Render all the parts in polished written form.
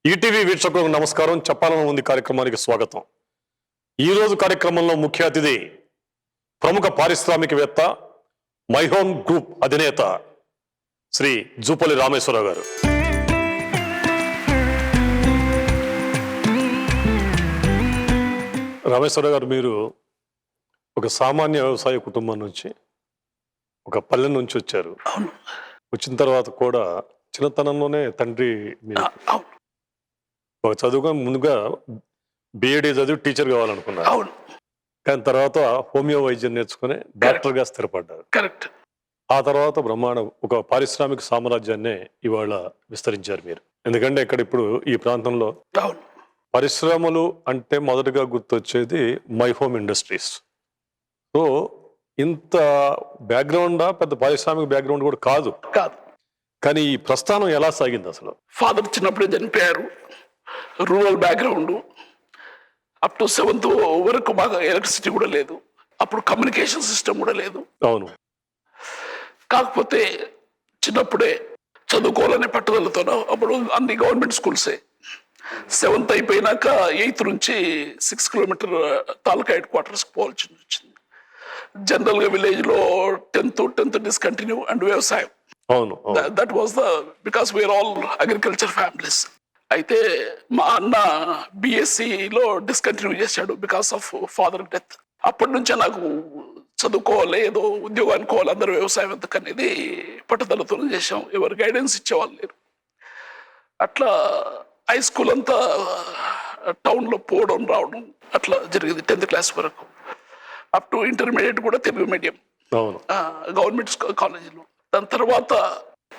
ETV వీక్షకులకు నమస్కారం. చెప్పాలని ఉంది కార్యక్రమానికి స్వాగతం. ఈ రోజు కార్యక్రమంలో ముఖ్య అతిథి ప్రముఖ పారిశ్రామికవేత్త మైహోమ్ గ్రూప్ అధినేత శ్రీ జూపల్లి రామేశ్వరరావు గారు. రామేశ్వరరావు గారు, మీరు ఒక సామాన్య వ్యవసాయ కుటుంబం నుంచి, ఒక పల్లె నుంచి వచ్చారు. వచ్చిన తర్వాత కూడా చిన్నతనంలోనే తండ్రి మీరు చదువుగా ముందుగా బిఏడి చదివి టీచర్ కావాలనుకున్నారు. కానీ తర్వాత హోమియో వైద్యం నేర్చుకుని డాక్టర్గా స్థిరపడ్డారు. కరెక్ట్. ఆ తర్వాత బ్రహ్మాండ ఒక పారిశ్రామిక సామ్రాజ్యాన్ని ఇవాళ విస్తరించారు మీరు. ఎందుకంటే ఇక్కడ ఇప్పుడు ఈ ప్రాంతంలో పరిశ్రమలు అంటే మొదటగా గుర్తొచ్చేది మైహోమ్ ఇండస్ట్రీస్. సో ఇంత బ్యాక్గ్రౌండ్ పెద్ద పారిశ్రామిక బ్యాక్గ్రౌండ్ కూడా కాదు. కానీ ఈ ప్రస్థానం ఎలా సాగింది అసలు? ఫాదర్ చిన్నప్పుడే చనిపోయారు. Rural background. Up to 7th వరకు బాగా ఎలక్ట్రిసిటీ కూడా లేదు. అప్పుడు కమ్యూనికేషన్ సిస్టమ్ కూడా లేదు. అవును. కాకపోతే చిన్నప్పుడే చదువుకోవాలనే పట్టుదలతోనో అప్పుడు అన్ని గవర్నమెంట్ స్కూల్సే. 7th అయిపోయినాక 8th నుంచి 6 కిలోమీటర్ తాలూకా హెడ్ క్వార్టర్స్కి పోవాల్సి వచ్చింది. జనరల్గా విలేజ్లో 10th డిస్కంటిన్యూ అండ్ వ్యవసాయం. అవును. That was the because we are all agriculture families. అయితే మా అన్న బిఎస్సిలో డిస్కంటిన్యూ చేశాడు బికాస్ ఆఫ్ ఫాదర్ డెత్. అప్పటి నుంచే నాకు చదువుకోవాలి, ఏదో ఉద్యోగం అనుకోవాలి, అందరూ వ్యవసాయం ఎందుకు అనేది పట్టుదలతో చేసాం. ఎవరు గైడెన్స్ ఇచ్చేవాళ్ళు లేరు. అట్లా హై స్కూల్ అంతా టౌన్లో పోవడం రావడం అట్లా జరిగింది 10th క్లాస్ వరకు. అప్ టు ఇంటర్మీడియట్ కూడా తెలుగు మీడియం గవర్నమెంట్ కాలేజీలో. దాని తర్వాత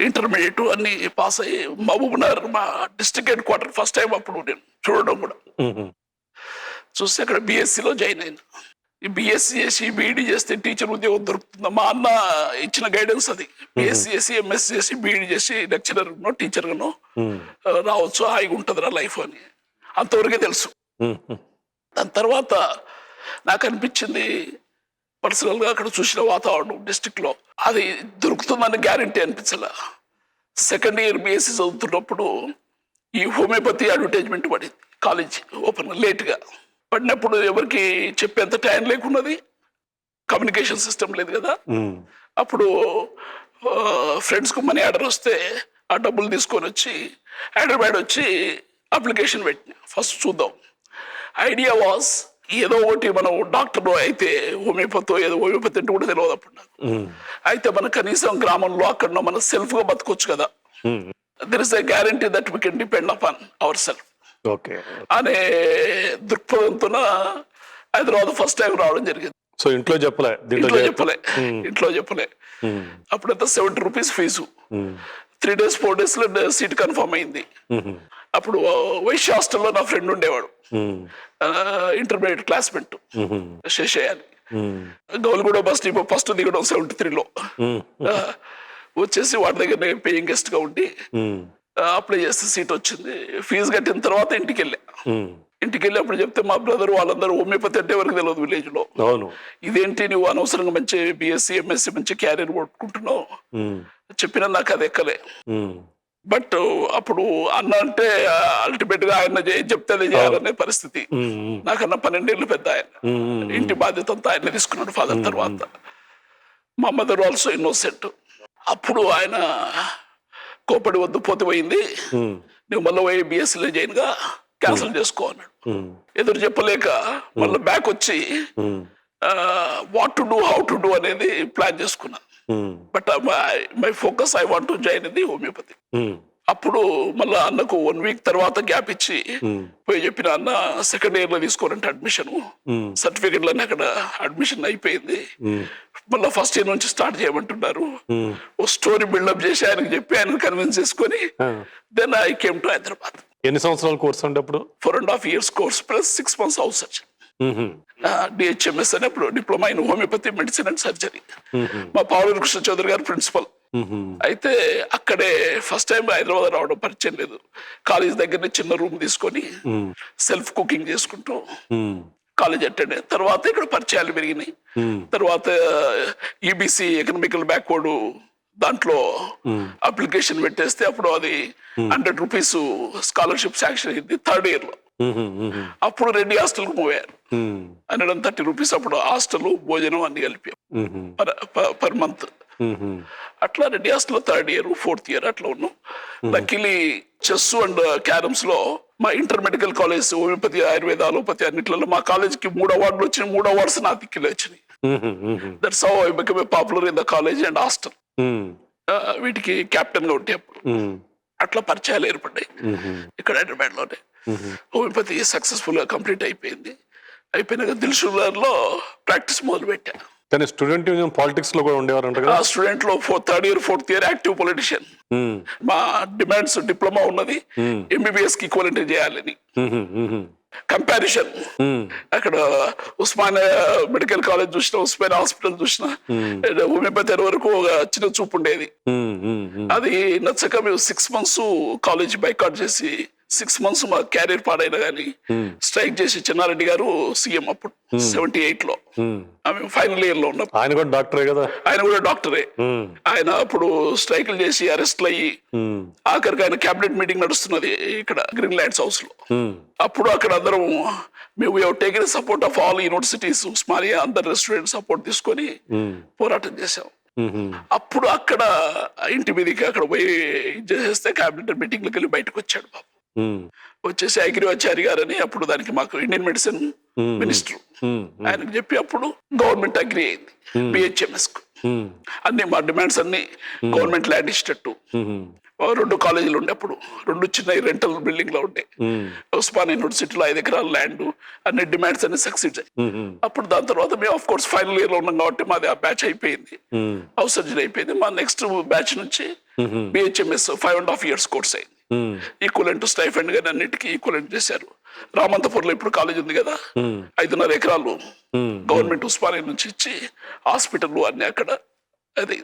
ఇంటర్మీడియట్ అన్ని పాస్ అయ్యి మహబూబ్నగర్ మా district head quarter first time అప్పుడు నేను చూడడం కూడా చూస్తే అక్కడ బిఎస్సిలో జాయిన్ అయినా. ఈ బిఎస్సి చేసి బీఈడి చేస్తే టీచర్ ఉద్యోగం దొరుకుతుందా? మా అన్న ఇచ్చిన గైడెన్స్ అది. బిఎస్సి చేసి ఎంఎస్సి చేసి బీఈడి చేసి లెక్చరర్గానో టీచర్గానో రావచ్చు, హాయిగా ఉంటుందిరా లైఫ్ అని అంతవరకే తెలుసు. దాని తర్వాత నాకు అనిపించింది పర్సనల్గా అక్కడ చూసిన వాతావరణం డిస్ట్రిక్ట్లో అది దొరుకుతుందని గ్యారంటీ అనిపించలే. 2nd ఇయర్ బిఎస్సి చదువుతున్నప్పుడు ఈ హోమియోపతి అడ్వర్టైజ్మెంట్ పడింది కాలేజ్ ఓపెన్ లేట్గా పడినప్పుడు. ఎవరికి చెప్పేంత టైం లేకున్నది, కమ్యూనికేషన్ సిస్టమ్ లేదు కదా. అప్పుడు ఫ్రెండ్స్కు మనీ ఆర్డర్ వస్తే ఆ డబ్బులు తీసుకొని వచ్చి హైదరాబాద్ వచ్చి అప్లికేషన్ పెట్టిన. ఫస్ట్ చూద్దాం. ఐడియా వాజ్ ఏదో ఒకటి మనం డాక్టర్ అయితే హోమియోపతి అంటే కూడా తెలియదు అప్పుడు నాకు. అయితే మన కనీసం గ్రామంలో అక్కడ మనం సెల్ఫ్గా బతకొచ్చు కదా. There is a guarantee that we can depend upon our self అనే దృక్పథంతో హైదరాబాద్ ఫస్ట్ టైం రావడం జరిగింది. సో ఇంట్లో చెప్పలే? ఇంట్లో చెప్పలే. అప్పుడంతా 70 rupees fee. 3 days 4 days seat confirm అయింది. అప్పుడు వైశ్య హాస్టల్లో నా ఫ్రెండ్ ఉండేవాడు, ఇంటర్మీడియట్ క్లాస్మేట్ శేషయ్యాలి. గౌల్గూడ బస్ డిపో ఫస్ట్ దిగడం 73లో వచ్చేసి వాడి దగ్గర పేయింగ్ గెస్ట్ గా ఉండి అప్లై చేస్తే సీట్ వచ్చింది. ఫీజు కట్టిన తర్వాత ఇంటికి వెళ్ళి అప్పుడు చెప్తే మా బ్రదర్ వాళ్ళందరూ హోమియోపతి అంటే ఎవరికి తెలియదు విలేజ్ లో. ఇదేంటి నువ్వు అనవసరంగా మంచి బిఎస్సి ఎంఎస్సి మంచి క్యారియర్ కొట్టుకుంటున్నావు చెప్పినా నాకు అది ఎక్కలే. బట్ అప్పుడు అన్న అంటే అల్టిమేట్ గా ఆయన చెప్తే అదే చేయాలనే పరిస్థితి. నాకన్నా 12 ఏళ్ళు పెద్ద ఆయన. ఇంటి బాధ్యత అంతా ఆయన తీసుకున్నాడు ఫాదర్ తర్వాత. మా మదర్ ఆల్సో ఇన్నోసెంట్. అప్పుడు ఆయన కోపడి వద్దు పోతే పోయింది, నువ్వు మళ్ళీ పోయి బిఎస్సీలో జాయిన్ గా క్యాన్సిల్ చేసుకో అన్నాడు. ఎదురు చెప్పలేక మళ్ళీ బ్యాక్ వచ్చి what to do how to do అనేది ప్లాన్ చేసుకున్నా. But my focus I want to join ఇది హోమియోపతి. అప్పుడు మళ్ళీ అన్నకు 1 week తర్వాత గ్యాప్ ఇచ్చి పోయి చెప్పిన, అన్న 2nd ఇయర్ లో తీసుకోవాలంటే అడ్మిషన్ సర్టిఫికెట్లన్నీ అక్కడ అడ్మిషన్ అయిపోయింది, మళ్ళీ ఫస్ట్ ఇయర్ నుంచి స్టార్ట్ చేయమంటున్నారు. ఓ స్టోరీ బిల్డప్ చేసి ఆయనకు చెప్పి ఆయన కన్విన్స్ చేసుకొని then I came to Hyderabad. ఎన్ని సంవత్సరాల కోర్స్ అంటే అప్పుడు? 4.5 years course plus 6 months house surgery. DHMS అని అప్పుడు diploma in homeopathy medicine and surgery. మా పావులూరు కృష్ణ చౌదరి గారు ప్రిన్సిపల్. అయితే అక్కడే ఫస్ట్ టైం హైదరాబాద్ రావడం పరిచయం లేదు. కాలేజ్ దగ్గరనే చిన్న రూమ్ తీసుకొని సెల్ఫ్ కుకింగ్ చేసుకుంటూ కాలేజ్ అటెండ్. తర్వాత ఇక్కడ పరిచయాలు పెరిగినాయి. తర్వాత ఈబీసీ ఎకనామికల్ బ్యాక్వర్డ్ దాంట్లో అప్లికేషన్ పెట్టేస్తే అప్పుడు అది 100 రూపీస్ స్కాలర్షిప్ శాంక్షన్ అయింది థర్డ్ ఇయర్ లో. అప్పుడు రెడ్డి హాస్టల్కి మూవ్ అయ్యారు. 130 రూపీస్ అప్పుడు హాస్టల్ భోజనం అన్ని కలిపి పర్ మంత్. అట్లా Reddy hostel third year fourth year అట్లా ఉన్నాం. లక్కీలీ చెస్ అండ్ క్యారమ్స్ లో మా inter medical college homeopathy Ayurveda allopathy అన్నిట్లలో మా కాలేజ్కి 3 అవార్డులు వచ్చినాయి. 3 అవార్డ్స్ నా దిక్కులే వచ్చినాయి. That's how I become popular in the college and hostel. వీటికి కెప్టెన్ గా ఉంటే అప్పుడు అట్లా పరిచయాలు ఏర్పడ్డాయి ఇక్కడ హైదరాబాద్ లోనే. హోమియోపతి సక్సెస్ఫుల్ గా కంప్లీట్ అయిపోయింది. అయిపోయినాక దిల్షుక్ లో ప్రాక్టీస్ మొదలు పెట్టా. కానీ స్టూడెంట్ యూనియన్ పాలిటిక్స్ లో కూడా ఉండేవారంట కదా? స్టూడెంట్ లో third year fourth year active politician. మా డిమాండ్స్ డిప్లొమా ఉన్నది ఎంబీబీఎస్ కి ఈక్వలెంట్ చేయాలని. కంపారిజన్ అక్కడ ఉస్మానియా మెడికల్ కాలేజ్ చూసినా, ఉస్మానియా హాస్పిటల్ చూసినా హోమియోపతి వరకు ఒక చిన్న చూపు ఉండేది. అది నచ్చక మేము 6 months కాలేజ్ బైకాట్ చేసి 6 months మా క్యారియర్ పాడైనా కానీ స్ట్రైక్ చేసి చెన్నారెడ్డి గారు సీఎం అప్పుడు 78 లో మేము ఫైనల్ ఇయర్ లో ఉన్నాం. ఆయన కూడా డాక్టరే కదా? ఆయన కూడా డాక్టరే. ఆయన అప్పుడు స్ట్రైకులు చేసి అరెస్ట్లు అయ్యి ఆఖరికి ఆయన క్యాబినెట్ మీటింగ్ నడుస్తున్నది ఇక్కడ గ్రీన్ ల్యాండ్స్ హౌస్ లో. అప్పుడు అక్కడ అందరం మేము taken support of all universities Osmania అందరు స్టూడెంట్ సపోర్ట్ తీసుకొని పోరాటం చేశాం. అప్పుడు అక్కడ ఇంటి మీదకి అక్కడ పోయి చేసేస్తే క్యాబినెట్ మీటింగ్ లోకి వెళ్ళి బయటకు వచ్చాడు బాబు. వచ్చేసి అగ్రివాచారి గారని అప్పుడు దానికి మాకు ఇండియన్ మెడిసిన్ మినిస్టర్ ఆయనకు చెప్పి అప్పుడు గవర్నమెంట్ అగ్రి అయింది బిహెచ్ఎంఎస్ కు. అన్ని మా డిమాండ్స్ అన్ని గవర్నమెంట్ ల్యాండ్ ఇచ్చేటట్టు. 2 కాలేజీలు ఉండే అప్పుడు, 2 చిన్న రెంటల్ బిల్డింగ్ లో ఉండే. ఉస్మానియా యూనివర్సిటీలో 5 ఎకరాల ల్యాండ్, అన్ని డిమాండ్స్ అన్ని సక్సీడ్ అయ్యాయి. అప్పుడు దాని తర్వాత మేము ఆఫ్ కోర్స్ ఫైనల్ ఇయర్ లో ఉన్నాం కాబట్టి మాది ఆ బ్యాచ్ అయిపోయింది, హౌస్ సర్జరీ అయిపోయింది. మా నెక్స్ట్ బ్యాచ్ నుంచి బిహెచ్ఎంఎస్ 5.5 years కోర్స్ అయింది. ఈక్వలెంట్ స్టైఫండ్ గానీ అన్నిటికీ ఈక్వలెంట్ చేశారు. రామంతపూర్లో ఇప్పుడు కాలేజ్ ఉంది కదా, 5.5 ఎకరాలు గవర్నమెంట్ ఉస్మానియా నుంచి ఇచ్చి హాస్పిటల్ అన్ని అక్కడ. అది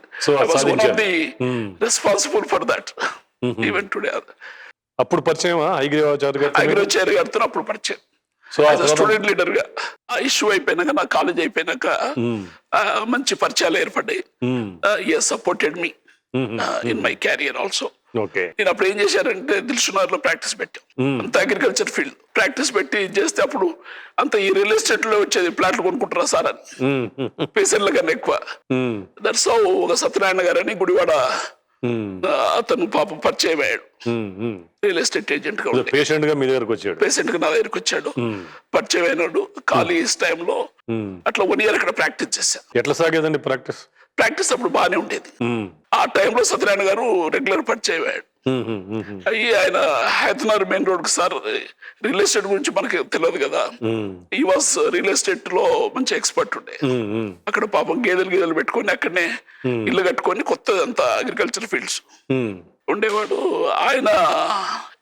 responsible for that even today. అప్పుడు పరిచయం అగ్రివాచారి గారితో అప్పుడు పరిచయం స్టూడెంట్ లీడర్ గా. ఆ ఇష్యూ అయిపోయినాక నా కాలేజ్ అయిపోయినాక మంచి పరిచయాలు ఏర్పడ్డాయి. Supported me in my carrier also. నేను అప్పుడు ఏం చేశారంటే దిల్సుఖ్నగర్ లో ప్రాక్టీస్ పెట్టాం. అంత అగ్రికల్చర్ ఫీల్డ్ ప్రాక్టీస్ పెట్టి చేస్తే అప్పుడు అంత ఈ రియల్ ఎస్టేట్ లో వచ్చేది ప్లాట్లు కొనుక్కుంటారా సార్ అని పేషెంట్ల కన్నా ఎక్కువ. దట్స్ హౌ ఒక సత్యనారాయణ గారు అని గుడివాడ అతను పాపం పరిచయం అయ్యాడు. రియల్ ఎస్టేట్ ఏజెంట్ గా పేషెంట్ గా మీ దగ్గరకు వచ్చాడు. పేషెంట్ గా నా దగ్గరకు వచ్చాడు. పరిచయం అయినాడు. ఖాళీ టైంలో అట్లా 1 year అక్కడ ప్రాక్టీస్ చేశా. ఎట్లా సాగేదండి ప్రాక్టీస్? ప్రాక్టీస్ అప్పుడు బాగానే ఉండేది. ఆ టైంలో సత్యనారాయణ గారు రెగ్యులర్ పరిచయం అయ్యాడు. అయ్యి ఆయన హైదరాబాద్ మెయిన్ రోడ్ కి సార్ రియల్ ఎస్టేట్ గురించి మనకి తెలియదు కదా, ఈ వాస్ రియల్ ఎస్టేట్ లో మంచి ఎక్స్పర్ట్ ఉండే. అక్కడ పాపం గేదెలు పెట్టుకొని అక్కడనే ఇల్లు కట్టుకొని కొత్త అంతా అగ్రికల్చర్ ఫీల్డ్స్ ఉండేవాడు. ఆయన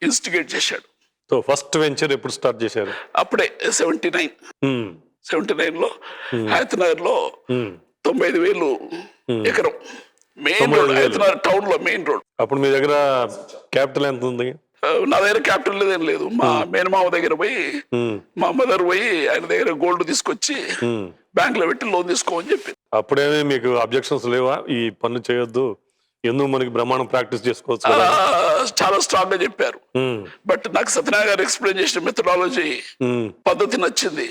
ఇన్స్టిగేట్ చేశాడు. సో ఫస్ట్ వెంచర్ ఎప్పుడు స్టార్ట్ చేశారు? అప్పుడే 79 లో హైదరాబాద్ లో 95,000 ఎకరం మెయిన్ రోడ్, హైదరాబాద్ టౌన్ లో మెయిన్ రోడ్. అప్పుడు మీ దగ్గర క్యాపిటల్ ఎంత ఉంది? నా దగ్గర క్యాపిటల్ లేదేం లేదు. మా మేనమామ దగ్గర పోయి మా మదర్ పోయి ఆయన దగ్గర గోల్డ్ తీసుకొచ్చి బ్యాంక్ లో పెట్టి లోన్ తీసుకోమని చెప్పి. అప్పుడేమీ మీకు అబ్జెక్షన్స్ లేవా? ఈ పన్ను చేయొద్దు, ఎందుకు మనకి బ్రహ్మాండం ప్రాక్టీస్ చేసుకోవచ్చు? చాలా స్ట్రాంగ్ గా చెప్పారు. బట్ నాకు సత్యనారాయణ గారు ఎక్స్ప్లెయిన్ చేసిన మెథడాలజీ పద్ధతి నచ్చింది.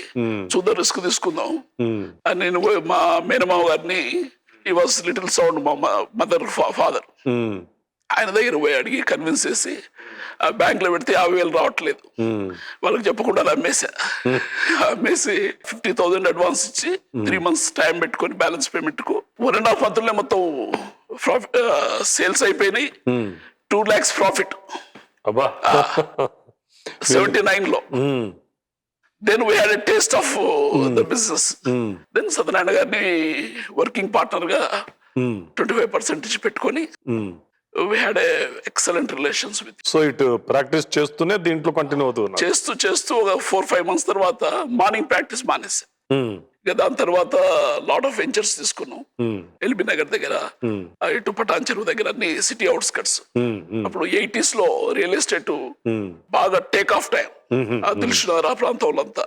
చూద్దాం, రిస్క్ తీసుకుందాం అని నేను మా మేనమామ గారిని, ఈ వాజ్ లిటిల్ సౌండ్ మా మదర్ ఫాదర్, ఆయన దగ్గర పోయి అడిగి కన్విన్స్ చేసి బ్యాంక్ లో పెడితే 50,000 రావట్లేదు. వాళ్ళకి చెప్పకుండా అమ్మేసి 50,000 అడ్వాన్స్ ఇచ్చి 3 months టైం పెట్టుకొని బ్యాలెన్స్ పేమెంట్ కు 1.5 months మొత్తం సేల్స్ అయిపోయినాయి. 2 lakhs ప్రాఫిట్ 79 లో. Then we had a taste of the business. Then Satyanarayana గారిని వర్కింగ్ పార్ట్నర్ గా 25% ఇచ్చి పెట్టుకొని we had a excellent relations with. So ఇటు ప్రాక్టీస్ చేస్తూనే దీంట్లో కంటిన్యూ అవుతుంది. చేస్తూ ఒక 4-5 months తర్వాత మార్నింగ్ ప్రాక్టీస్ మానేసా. దాని తర్వాత లాట్ ఆఫ్ వెంచర్స్ తీసుకున్నాం. ఎల్బీ నగర్ దగ్గర, ఇటు పటాన్ చెరువు దగ్గర, అన్ని సిటీ అవుట్స్కట్స్. అప్పుడు 80s లో రియల్ ఎస్టేట్ బాగా టేక్ ఆఫ్ టైం. దిల్సుఖ్నగర్ ఆ ప్రాంతంలో అంతా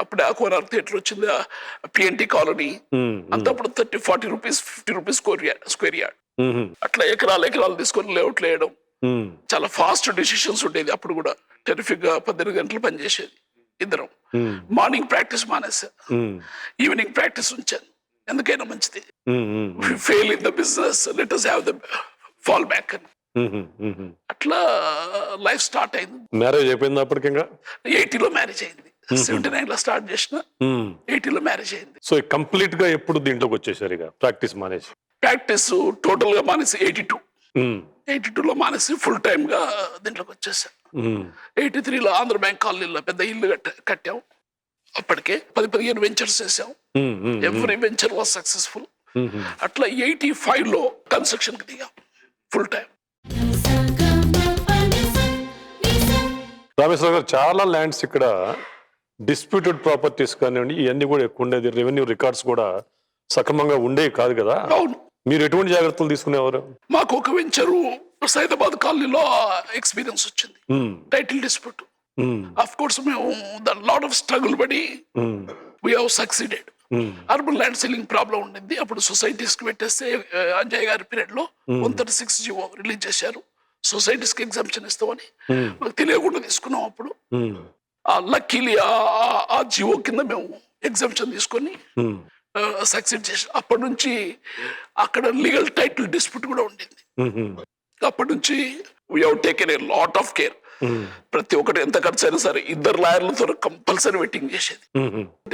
అప్పుడే అక్వానార్ థియేటర్ వచ్చింది, పిఎన్టీ కాలనీ అంతా. అప్పుడు 30-40 రూపీస్ 50 రూపీస్ స్క్వేర్ యార్డ్. అట్లా ఎకరాలు తీసుకొని లేఅవుట్లు వేయడం. చాలా ఫాస్ట్ డిసిషన్స్ ఉండేది అప్పుడు కూడా. టెరిఫిక్ గా 18 గంటలు పనిచేసేది ఇద్దరం. మార్నింగ్ ప్రాక్టీస్ మానేసా, ఈవినింగ్ ప్రాక్టీస్ ఉంచాను. ఎందుకైనా మంచిది, fail in the business, let us have the fall back అని. అట్లా లైఫ్ స్టార్ట్ అయింది. మ్యారేజ్ అయిపోయింది అప్పటికి? 80లో మ్యారేజ్ అయింది. 79లో స్టార్ట్ చేసిన, 80లో మ్యారేజ్ అయింది. సో కంప్లీట్ గా ఎప్పుడు దీంట్లోకి వచ్చేసారు ఇక ప్రాక్టీస్ మానేసి? ప్రాక్టీస్ టోటల్ గా మానేసి 82లో మానేసి ఫుల్ టైమ్ గా దీంట్లోకి వచ్చేసా. 83లో ఆంధ్ర బ్యాంక్ కాలనీలో పెద్ద ఇల్లు కట్టాం. అప్పటికే 10-15 వెంచర్స్ చేసాం. Every venture was successful. అట్లా 85లో కన్స్ట్రక్షన్ కి దిగాం ఫుల్ టైం. రామేశ్వర గారు, చాలా ల్యాండ్స్ ఇక్కడ డిస్ప్యూటెడ్ ప్రాపర్టీస్ కానివ్వండి, ఇవన్నీ కూడా ఎక్కువ ఉండేది. రెవెన్యూ రికార్డ్స్ కూడా సక్రమంగా ఉండేవి కాదు కదా. అవును. మీరు ఎటువంటి జాగ్రత్తలు తీసుకునేవారు? మాకు ఒక వెంచరు సైదాబాద్ కాలనీలో ఎక్స్పీరియన్స్ వచ్చింది, టైటిల్ డిస్ప్యూట్. ఆఫ్ కోర్స్ మేము లాట్ ఆఫ్ స్ట్రగుల్ పడి we have succeeded. Urban land selling problem ఉండింది. అప్పుడు సొసైటీస్ కి పెట్టేస్తే అంజయ్ గారి పీరియడ్ లో 136 జీవో రిలీజ్ చేశారు. సొసైటీస్ కి ఎగ్జామ్షన్ ఇస్తామని మాకు తెలియకుండా తీసుకున్నాం. అప్పుడు లక్కీలీ ఆ జీవో కింద మేము ఎగ్జామ్షన్ తీసుకొని సక్సెడ్ చేసాం. అప్పటి నుంచి అక్కడ లీగల్ టైటిల్ డిస్ప్యూట్ కూడా ఉండింది. అప్పటి నుంచి we have taken a lot of care. ప్రతి ఒక్కటి ఎంత ఖర్చు అయినా సరే 2 లాయర్లతో కంపల్సరీ వెట్టింగ్ చేసేది.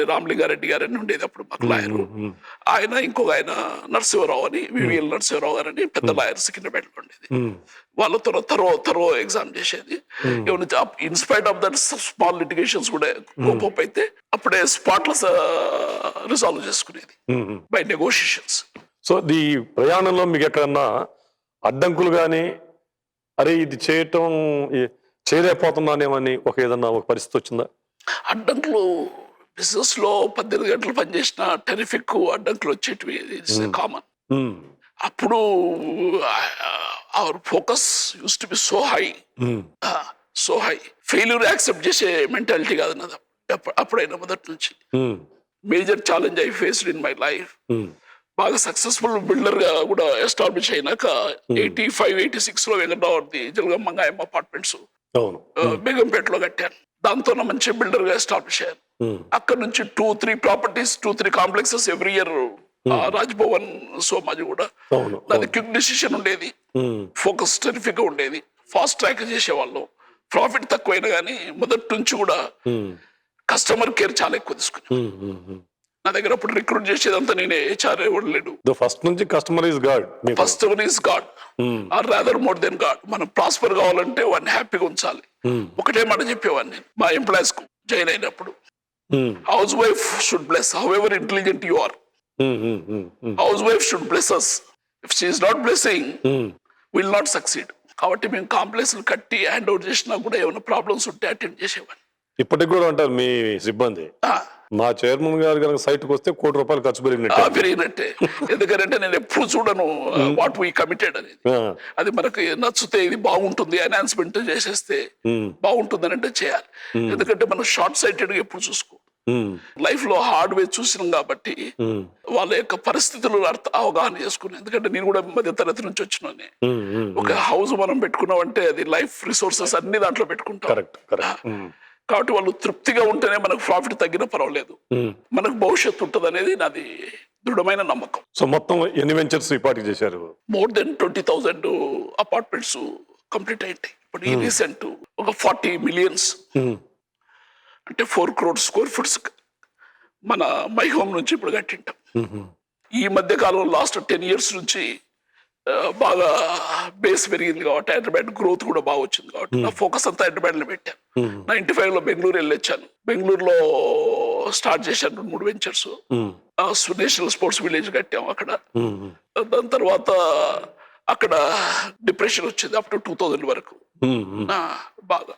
రామలింగారెడ్డి గారు అని ఉండేది అప్పుడు మాకు లాయర్. ఆయన ఇంకొక ఆయన నరసింహరావు అని, వివిఎల్ నరసింహరావు గారు అని పెద్ద లాయర్ సికింద్రాబాద్లో ఉండేది. వాళ్ళతో తరో ఎగ్జామ్ చేసేది. In spite of that small litigations కూడా కోపం అయితే అప్పుడే స్పాట్లెస్ రిజాల్వ్ చేసుకునేది బై నెగోషియేషన్స్. సో ఈ ప్రయాణంలో మీకు ఎక్కడన్నా అడ్డంకులు కానీ, అరే ఇది చేయలేకపోతున్నానేమని ఏదన్నా ఒక పరిస్థితి వచ్చిందా? అడ్డంకులు బిజినెస్ లో 18 గంటలు పనిచేసిన టెరిఫిక్ అడ్డంకులు వచ్చేటివి కామన్. అప్పుడు our focus use to be so high. Failure accept చేసే మెంటాలిటీ కాదు నాది అప్పుడైనా మొదటి నుంచి. Major challenge I faced in my life. బాగా సక్సెస్ఫుల్ బిల్డర్ గా కూడా ఎస్టాబ్లిష్ అయినాక 85-86లో వెంకటరావుది జలగమ్మంగాయం అపార్ట్మెంట్స్ బేగంపేటలో కట్టాను. దాంతో మంచి బిల్డర్ గా ఎస్టాబ్లిష్ అయ్యాను. అక్కడ నుంచి 2-3 properties, 2-3 complexes every year. Raj Bhavan, Somaji కూడా నాది క్విక్ డిసిషన్ ఉండేది, ఫోకస్ టెరిఫిక్ గా ఉండేది, ఫాస్ట్ ట్రాక్ చేసేవాళ్ళం. ప్రాఫిట్ తక్కువైనా కానీ మొదటి నుంచి కూడా కస్టమర్ కేర్ చాలా ఎక్కువ తీసుకున్నాను. నా దగ్గర అప్పుడు రిక్రూట్ చేసేదంతా నేనే, హెచ్ఆర్ ఇవ్వలేడు. ఫస్ట్ నుంచి customer is God. Customer is God or rather more than God. మనం ప్రాస్పర్ కావాలంటే వాడిని హ్యాపీగా ఉంచాలి. ఒకటే మాట చెప్పేవాడిని మా ఎంప్లాయీస్ కు జాయిన్ అయినప్పుడు, house wife should bless however intelligent you are. House wife should bless us. If she is not blessing will not succeed. కాబట్టి మేము కాంప్లెక్స్లు కట్టి హ్యాండ్ అవుట్ చేసినా కూడా ఏమైనా ప్రాబ్లమ్స్ ఉంటే అటెండ్ చేసేవాడిని. ఇప్పటికి కూడా అంటారు మీ సిబ్బంది, మా చైర్మన్ గారు కనుక సైట్కి వస్తే ₹1 ఖర్చు పెరిగినట్టే. ఎందుకంటే నేను ఎప్పుడు చూడను వాట్ వీ కమిటెడ్ అనేది. అది మనకి నచ్చితే ఇది బాగుంటుంది అనౌన్స్మెంట్ చేసేస్తే బాగుంటుంది అని అంటే చేయాలి. ఎందుకంటే మనం షార్ట్ సైటెడ్ గా ఎప్పుడు చూసుకో. లైఫ్ లో హార్డ్ వే చూసినాం కాబట్టి వాళ్ళ యొక్క పరిస్థితులు అవగాహన చేసుకున్నాను. ఎందుకంటే నేను కూడా మధ్య తరగతి నుంచి వచ్చినానే. ఒక హౌస్ మనం పెట్టుకున్నాం అంటే అది లైఫ్ రిసోర్సెస్ అన్ని దాంట్లో పెట్టుకుంటాం కాబట్టి వాళ్ళు తృప్తిగా ఉంటేనే మనకు ప్రాఫిట్ తగ్గినా పర్వాలేదు, మనకు భవిష్యత్తు ఉంటుంది అనేది నాది దృఢమైన నమ్మకం. సో మొత్తం ఎన్ని వెంచర్స్ ఇప్పటికి చేశారు? మోర్ దెన్ 20,000 అపార్ట్మెంట్స్ కంప్లీట్ అయ్యాయి. ఇప్పుడు ఈ రీసెంట్ ఒక 40 millions అంటే 4 crore square feet మన మై హోమ్ నుంచి ఇప్పుడు కట్టింటాం. ఈ మధ్య కాలంలో లాస్ట్ 10 years నుంచి బాగా బేస్ పెరిగింది కాబట్టి హైదరాబాద్ గ్రోత్ కూడా బాగా వచ్చింది కాబట్టి నా ఫోకస్ అంతా హైదరాబాద్ లో పెట్టాను. 95లో బెంగళూరు వెళ్ళొచ్చాను. బెంగళూరులో స్టార్ట్ చేశాను 3 వెంచర్స్. నేషనల్ స్పోర్ట్స్ విలేజ్ కట్టాము అక్కడ. దాని తర్వాత అక్కడ డిప్రెషన్ వచ్చింది అప్ టు 2000 వరకు బాగా.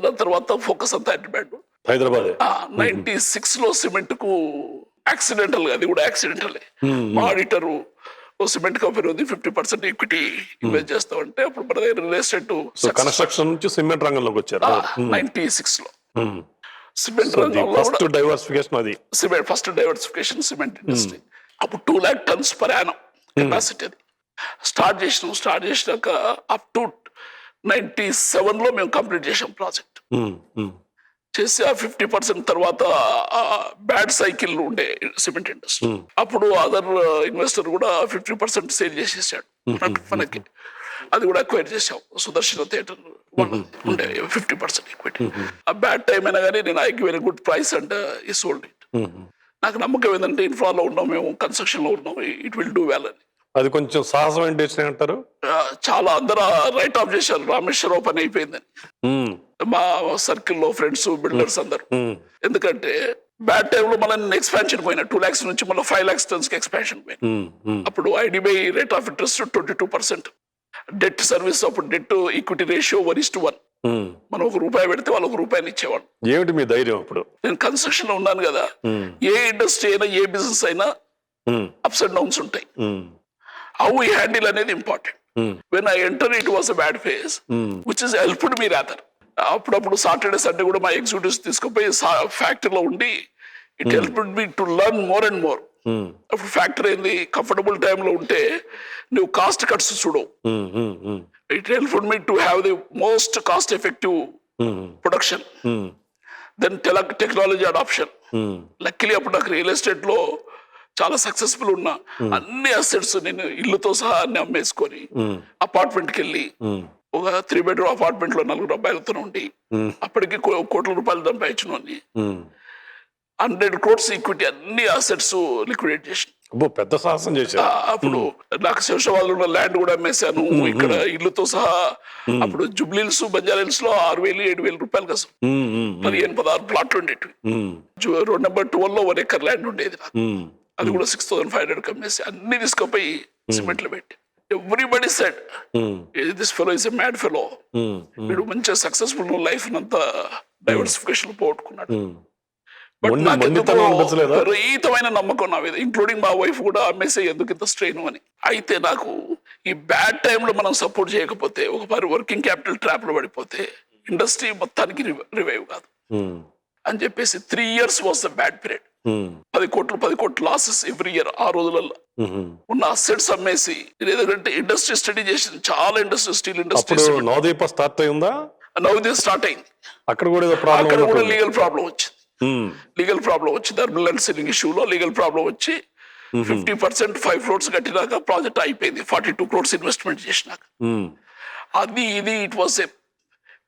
దాని తర్వాత ఫోకస్ అంతా హైదరాబాద్. 96లో సిమెంట్ కు యాక్సిడెంటల్ గా, అది కూడా యాక్సిడెంటలే, మా ఆడిటరు సిమెంట్ కంపెనీ ఉంది 50% ఈక్విటీ ఇన్వెస్ట్ చేస్తామంటే అప్పుడు మన దగ్గర రియల్ ఎస్టేట్ కన్స్ట్రక్షన్ నుంచి సిమెంట్ రంగంలోకి వచ్చారు 96లో. సిమెంట్ రంగంలో ఫస్ట్ డైవర్సిఫికేషన్, అది ఫస్ట్ డైవర్సిఫికేషన్ సిమెంట్ ఇండస్ట్రీ. అప్పుడు 2 lakh tons per annum capacity. అది స్టార్ట్ చేసినాక అప్ టు 97లో మేము కంప్లీట్ చేసాం ప్రాజెక్ట్. చేసి ఆ 50% తర్వాత బ్యాడ్ సైకిల్ ఉండే సిమెంట్ ఇండస్ట్రీ. అప్పుడు అదర్ ఇన్వెస్టర్ కూడా 50% సేల్ చేసేసాడు మనకి. అది కూడా అక్వైర్ చేసాం. సుదర్శన థియేటర్ ఉండే 50% ఈక్విటీ. ఆ బ్యాడ్ టైం అయినా కానీ నేను I give very good price and ఈ సోల్డ్ ఇట్. నాకు నమ్మకం ఏంటంటే ఇన్ఫ్రాలో ఉన్నాం, మేము కన్స్ట్రక్షన్ లో ఉన్నాం, ఇట్ విల్ డూ వెల్ అని. అది కొంచెం సాహసం ఏంటి అంటారు. చాలా అందరూ రైట్ ఆఫ్ చేశారు, రామేశ్వరరావు పని అయిపోయిందని మా సర్కిల్లో ఫ్రెండ్స్ బిల్డర్స్ అందరు. ఎందుకంటే బ్యాడ్ టైంలో మనం ఎక్స్పాన్షన్ పోయినా 2 lakhs నుంచి మళ్ళీ 5 lakhs tons కి ఎక్స్పాన్షన్ పోయినా. అప్పుడు IDBI rate of interest 22%. Debt service అప్పుడు డెట్ ఈక్విటీ రేషియో 1:1. మనం ₹1 పెడితే వాళ్ళు ₹1 ఇచ్చేవాడు. ఏమిటి మీ ధైర్యం అప్పుడు? నేను కన్స్ట్రక్షన్ లో ఉన్నాను కదా. ఏ ఇండస్ట్రీ అయినా ఏ బిజినెస్ అయినా అప్స్ అండ్ డౌన్స్ ఉంటాయి. హౌ వీ హ్యాండిల్ అనేది important. When I enter it was a bad phase which is helped me rather. అప్పుడప్పుడు సాటర్డే సండే కూడా మా ఎగ్జిక్యూటివ్స్ తీసుకుపోయి ఫ్యాక్టరీలో ఉండి it helped me to learn more and more. అప్పుడు factory ఏంది, కంఫర్టబుల్ టైంలో ఉంటే నువ్వు కాస్ట్ కట్స్ చూడవు. It helped me to have the most cost effective production. Then technology adoption. Luckily అప్పుడు నాకు రియల్ ఎస్టేట్ లో చాలా సక్సెస్ఫుల్ ఉన్నా. అన్ని అసెట్స్ నేను ఇల్లుతో సహా అన్ని అమ్మేసుకొని అపార్ట్మెంట్కి వెళ్ళి ఒక 3 bedroom అపార్ట్మెంట్ లో 4 అబ్బాయిలతో ఉండి అప్పటికి కోట్ల రూపాయలు సంపాదించిన 100 crores ఈక్విటీ అన్ని అసెట్స్ లిక్విడేట్ చేసిన. పెద్ద సాహసం చేశారు. అప్పుడు నాకు శివశవాళ్ళు ఉన్న ల్యాండ్ కూడా అమ్మేశాను, ఇక్కడ ఇల్లుతో సహా. అప్పుడు జుబ్లీల్స్ బంజారాహిల్స్ లో 6,000-7,000 రూపాయలు అసలు 15-16 ప్లాట్లు ఉండేవి. రోడ్ నెంబర్ 12 లో 1 acre ల్యాండ్ ఉండేది నాకు. అది కూడా 6,500 అమ్మేసి అన్ని తీసుకుపోయి సిమెంట్లు పెట్టి. Everybody said this fellow is a mad fellow. వీడు మంచిగా సక్సెస్ఫుల్ లైఫ్ అంతా డైవర్సిఫికేషన్ పోగొట్టుకున్నాడు. విపరీతమైన నమ్మకం నా మీద, ఇంక్లూడింగ్ మా వైఫ్ కూడా అమ్మేసే ఎందుకు ఇంత స్ట్రెయిన్ అని. అయితే నాకు ఈ బ్యాడ్ టైంలో మనం సపోర్ట్ చేయకపోతే, ఒకసారి వర్కింగ్ క్యాపిటల్ ట్రాప్ లో పడిపోతే ఇండస్ట్రీ మొత్తానికి రివైవ్ కాదు అని చెప్పేసి 3 years was the bad period. 10 కోట్లు లాసెస్ ఎవ్రీ ఇయర్. ఆ రోజులలో ఉన్న అసెట్స్ అమ్మేసి, ఎందుకంటే ఇండస్ట్రీ స్టడీ చేసింది, చాలా ఇండస్ట్రీ, స్టీల్ ఇండస్ట్రీ. నవదీప స్టార్ట్ అయిందా? నవదీప్ స్టార్ట్ అయింది. అక్కడ కూడా లీగల్ ప్రాబ్లం వచ్చింది. అర్బన్ ల్యాండ్ సెల్లింగ్ ఇష్యూలో లీగల్ ప్రాబ్లం వచ్చి 50% 5 crores కట్టినాక ప్రాజెక్ట్ అయిపోయింది. 42 crores ఇన్వెస్ట్మెంట్ చేసినాక. అది ఇది it was a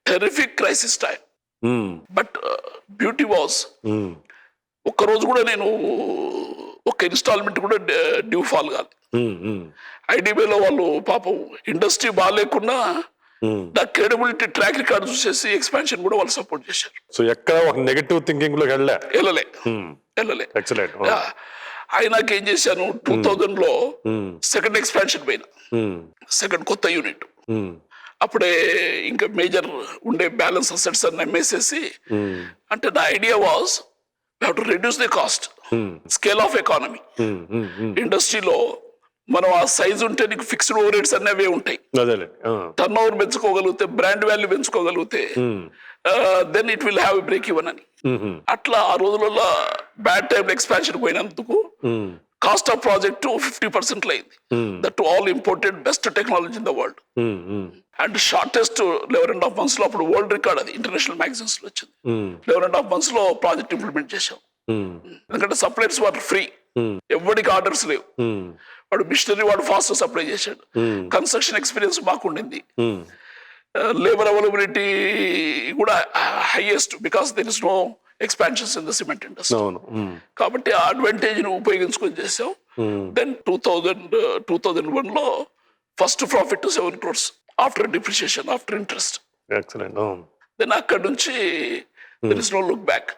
terrific crisis time. But beauty was ఒక్క రోజు కూడా నేను ఒక ఇన్స్టాల్మెంట్ కూడా డ్యూ ఫాల్ కాదు. ఐడిబిఐలో వాళ్ళు పాపం ఇండస్ట్రీ బాగాలేకున్నా నా క్రెడిబిలిటీ ట్రాక్ రికార్డ్ చూసేసి ఎక్స్పాన్షన్ కూడా వాళ్ళు సపోర్ట్ చేశారు. సో ఎక్కడ ఒక నెగటివ్ థింకింగ్ లో వెళ్ళలే. ఎక్సలెంట్. ఆయనకి ఏం చేశాను, 2000 లో సెకండ్ ఎక్స్పాన్షన్ పోయినా, సెకండ్ కొత్త యూనిట్. అప్పుడే ఇంకా మేజర్ ఉండే బ్యాలెన్స్ అసెట్స్ అన్ని అమ్మేసేసి, అంటే నా idea was to reduce the cost, scale of economy. ఇండస్ట్రీలో మనం ఆ సైజ్ ఉంటే నీకు ఫిక్స్డ్ ఓవర్ రేట్స్ అన్నవే ఉంటాయి. టర్న్ ఓవర్ పెంచుకోగలిగితే, బ్రాండ్ వాల్యూ పెంచుకోగలిగితే then it will have break even అని. అట్లా ఆ రోజులలో బ్యాడ్ టైం ఎక్స్పాన్షన్ పోయినందుకు కాస్ట్ ఆఫ్ ప్రాజెక్ట్ 50% అయింది. That all imported best technology in the world. And shortest 11.5 months లో, అప్పుడు వరల్డ్ రికార్డ్ అది ఇంటర్నేషనల్ మ్యాగజైన్స్ లో వచ్చింది. 11.5 months లో ప్రాజెక్ట్ ఇంప్లిమెంట్ చేశాం. ఎందుకంటే సప్లైర్స్ వారు ఫ్రీ, ఎవరికి ఆర్డర్స్ లేవు. వాడు మిషనరీ వాడు ఫాస్ట్ సప్లై చేశాడు. కన్స్ట్రక్షన్ ఎక్స్పీరియన్స్ మాకు ఉండింది. లేబర్ అవైలబిలిటీ కూడా highest, because there is no expansions in the cement industry. కాబట్టి ఆ అడ్వాంటేజ్ ను ఉపయోగించుకొని చేసాం. దెన్ 2001 లో first profit 7 crores after depreciation, after interest. Then అక్కడ నుంచి there is no look back.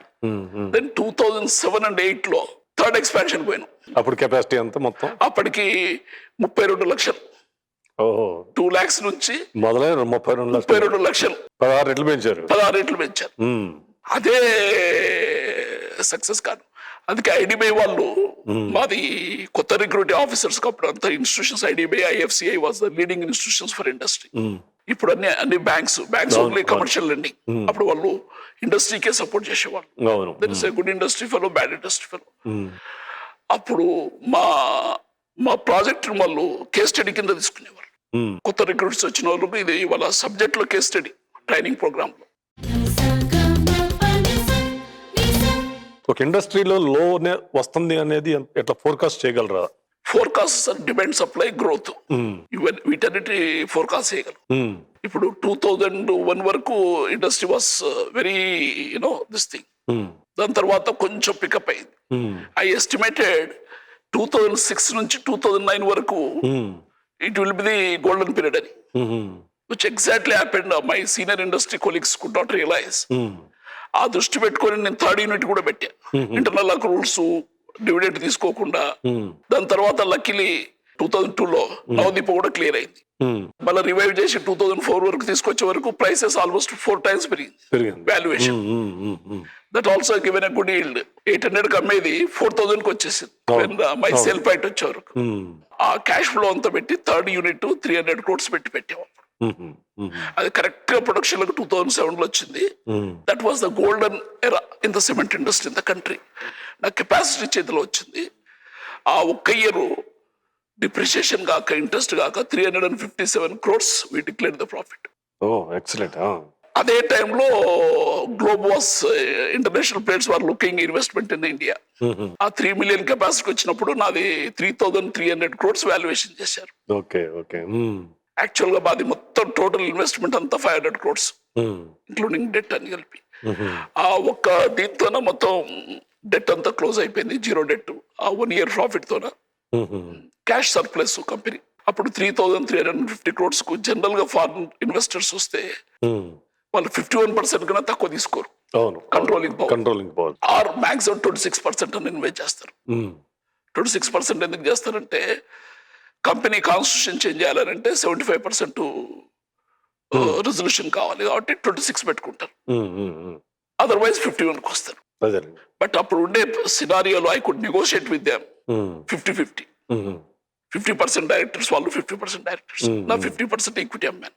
Then 2007 and 2008 లో థర్డ్ ఎక్స్పాన్షన్ పోయినాం. అప్పుడు కెపాసిటీ అంతా మొత్తం అప్పటికి 32 లక్షలు. 2 lakhs నుంచి మొదలైన 32 లక్షలు. 16 రెట్లు పెంచారు. అదే సక్సెస్ కాదు. అందుకే ఐడిబిఐ వాళ్ళు, మాది కొత్త రిక్రూటింగ్ ఆఫీసర్స్ అప్పుడు అంత institutions, IDBI, IFCI was the leading institutions for industry. ఇప్పుడు అన్ని బ్యాంక్స్ ఓన్లీ కమర్షియల్ లెండింగ్. అప్పుడు వాళ్ళు ఇండస్ట్రీకే సపోర్ట్ చేసేవాళ్ళు. There is a good industry fellow, bad industry fellow. అప్పుడు మా మా ప్రాజెక్ట్ వాళ్ళు కేస్ స్టడీ కింద తీసుకునేవారు. కొత్త రిక్రూట్స్ వచ్చిన వాళ్ళకు ఇది వాళ్ళ సబ్జెక్ట్ లో కేస్ స్టడీ ట్రైనింగ్ ప్రోగ్రామ్ లో. ఒక ఇండస్ట్రీలో లోనే వస్తుంది అనేది ఎట్లా ఫోర్కాస్ట్ చేయగలరా? ఫోర్కాస్ట్ డిమాండ్ సప్లై గ్రోత్ వీటన్నిటి ఫోర్కాస్ట్ చేయగలం. ఇప్పుడు 2001 వరకు industry was very this thing. దాని తర్వాత కొంచెం పికప్ అయింది. ఐ ఎస్టిమేటెడ్ 2006 నుంచి 2009 వరకు it will be the golden period అని, which exactly happened. My senior industry colleagues could not realise. ఆ దృష్టి పెట్టుకొని నేను థర్డ్ యూనిట్ కూడా పెట్టా. ఇంటర్నల్ అక్రూల్స్ డివిడెంట్ తీసుకోకుండా. దాని తర్వాత లక్కీలీ 2002లో నవదీప కూడా క్లియర్ అయింది. మళ్ళీ రివైవ్ చేసి 2004 వరకు తీసుకొచ్చే వరకు ప్రైసెస్ ఆల్మోస్ట్ 4 times పెరిగింది valuation. That also given a good yield. 800 అమ్మేది 4000 వచ్చేసింది మై సేల్ పాయింట్ వచ్చే వరకు. ఆ క్యాష్ ఫ్లో అంతా పెట్టి థర్డ్ యూనిట్ 300 crores పెట్టాము. అది కరెక్ట్ గా ప్రొడక్షన్ లో 2007లో వచ్చింది. That was the golden era in the cement industry in the country. నా కెపాసిటీ చేతిలో వచ్చింది. ఆ ఒక్క ఇయర్ డిప్రిసియేషన్ కాక ఇంట్రెస్ట్ కాక 357 crores we declared the profit. Excellent. అదే టైంలో globe was international players were looking investment in India. ఆ 3 million కెపాసిటీ వచ్చినప్పుడు నాది 3300 crores వాల్యుయేషన్ చేశారు. యాక్చువల్ గా మాది మొత్తం టోటల్ ఇన్వెస్ట్మెంట్ అంతా 500 crores ఇంక్లూడింగ్ డెట్ అని కలిపి. ఆ ఒక్క దీంతోన మొత్తం డెట్ అంతా క్లోజ్ అయిపోయింది, 0 debt. ఆ 1 year ప్రాఫిట్ తోన క్యాష్ సర్ప్లస్ కంపెనీ. అప్పుడు 3350 crores కు జనరల్ గా ఫారిన్ ఇన్వెస్టర్స్ వస్తే వాళ్ళు 51% కన్నా తక్కువ తీసుకోరు. కంట్రోలింగ్ పవర్ ఆర్ మాక్సిమం 26% అని ఇన్వెస్ట్ చేస్తారు. 26% ఎందుకు చేస్తారంటే కంపెనీ కాన్స్టిట్యూషన్ చేంజ్ చేయాలంటే 75% రిజల్యూషన్ కావాలి కాబట్టి 26 పెట్టుకుంటారు. అదర్వైజ్ 51కి వస్తారు. బట్ అప్పుడు ఉండే సినారియోలో I could negotiate with them 50-50. 50% directors వాళ్ళు, 50% డైరెక్టర్స్. నా 50% ఈక్విటీ అమ్మాను.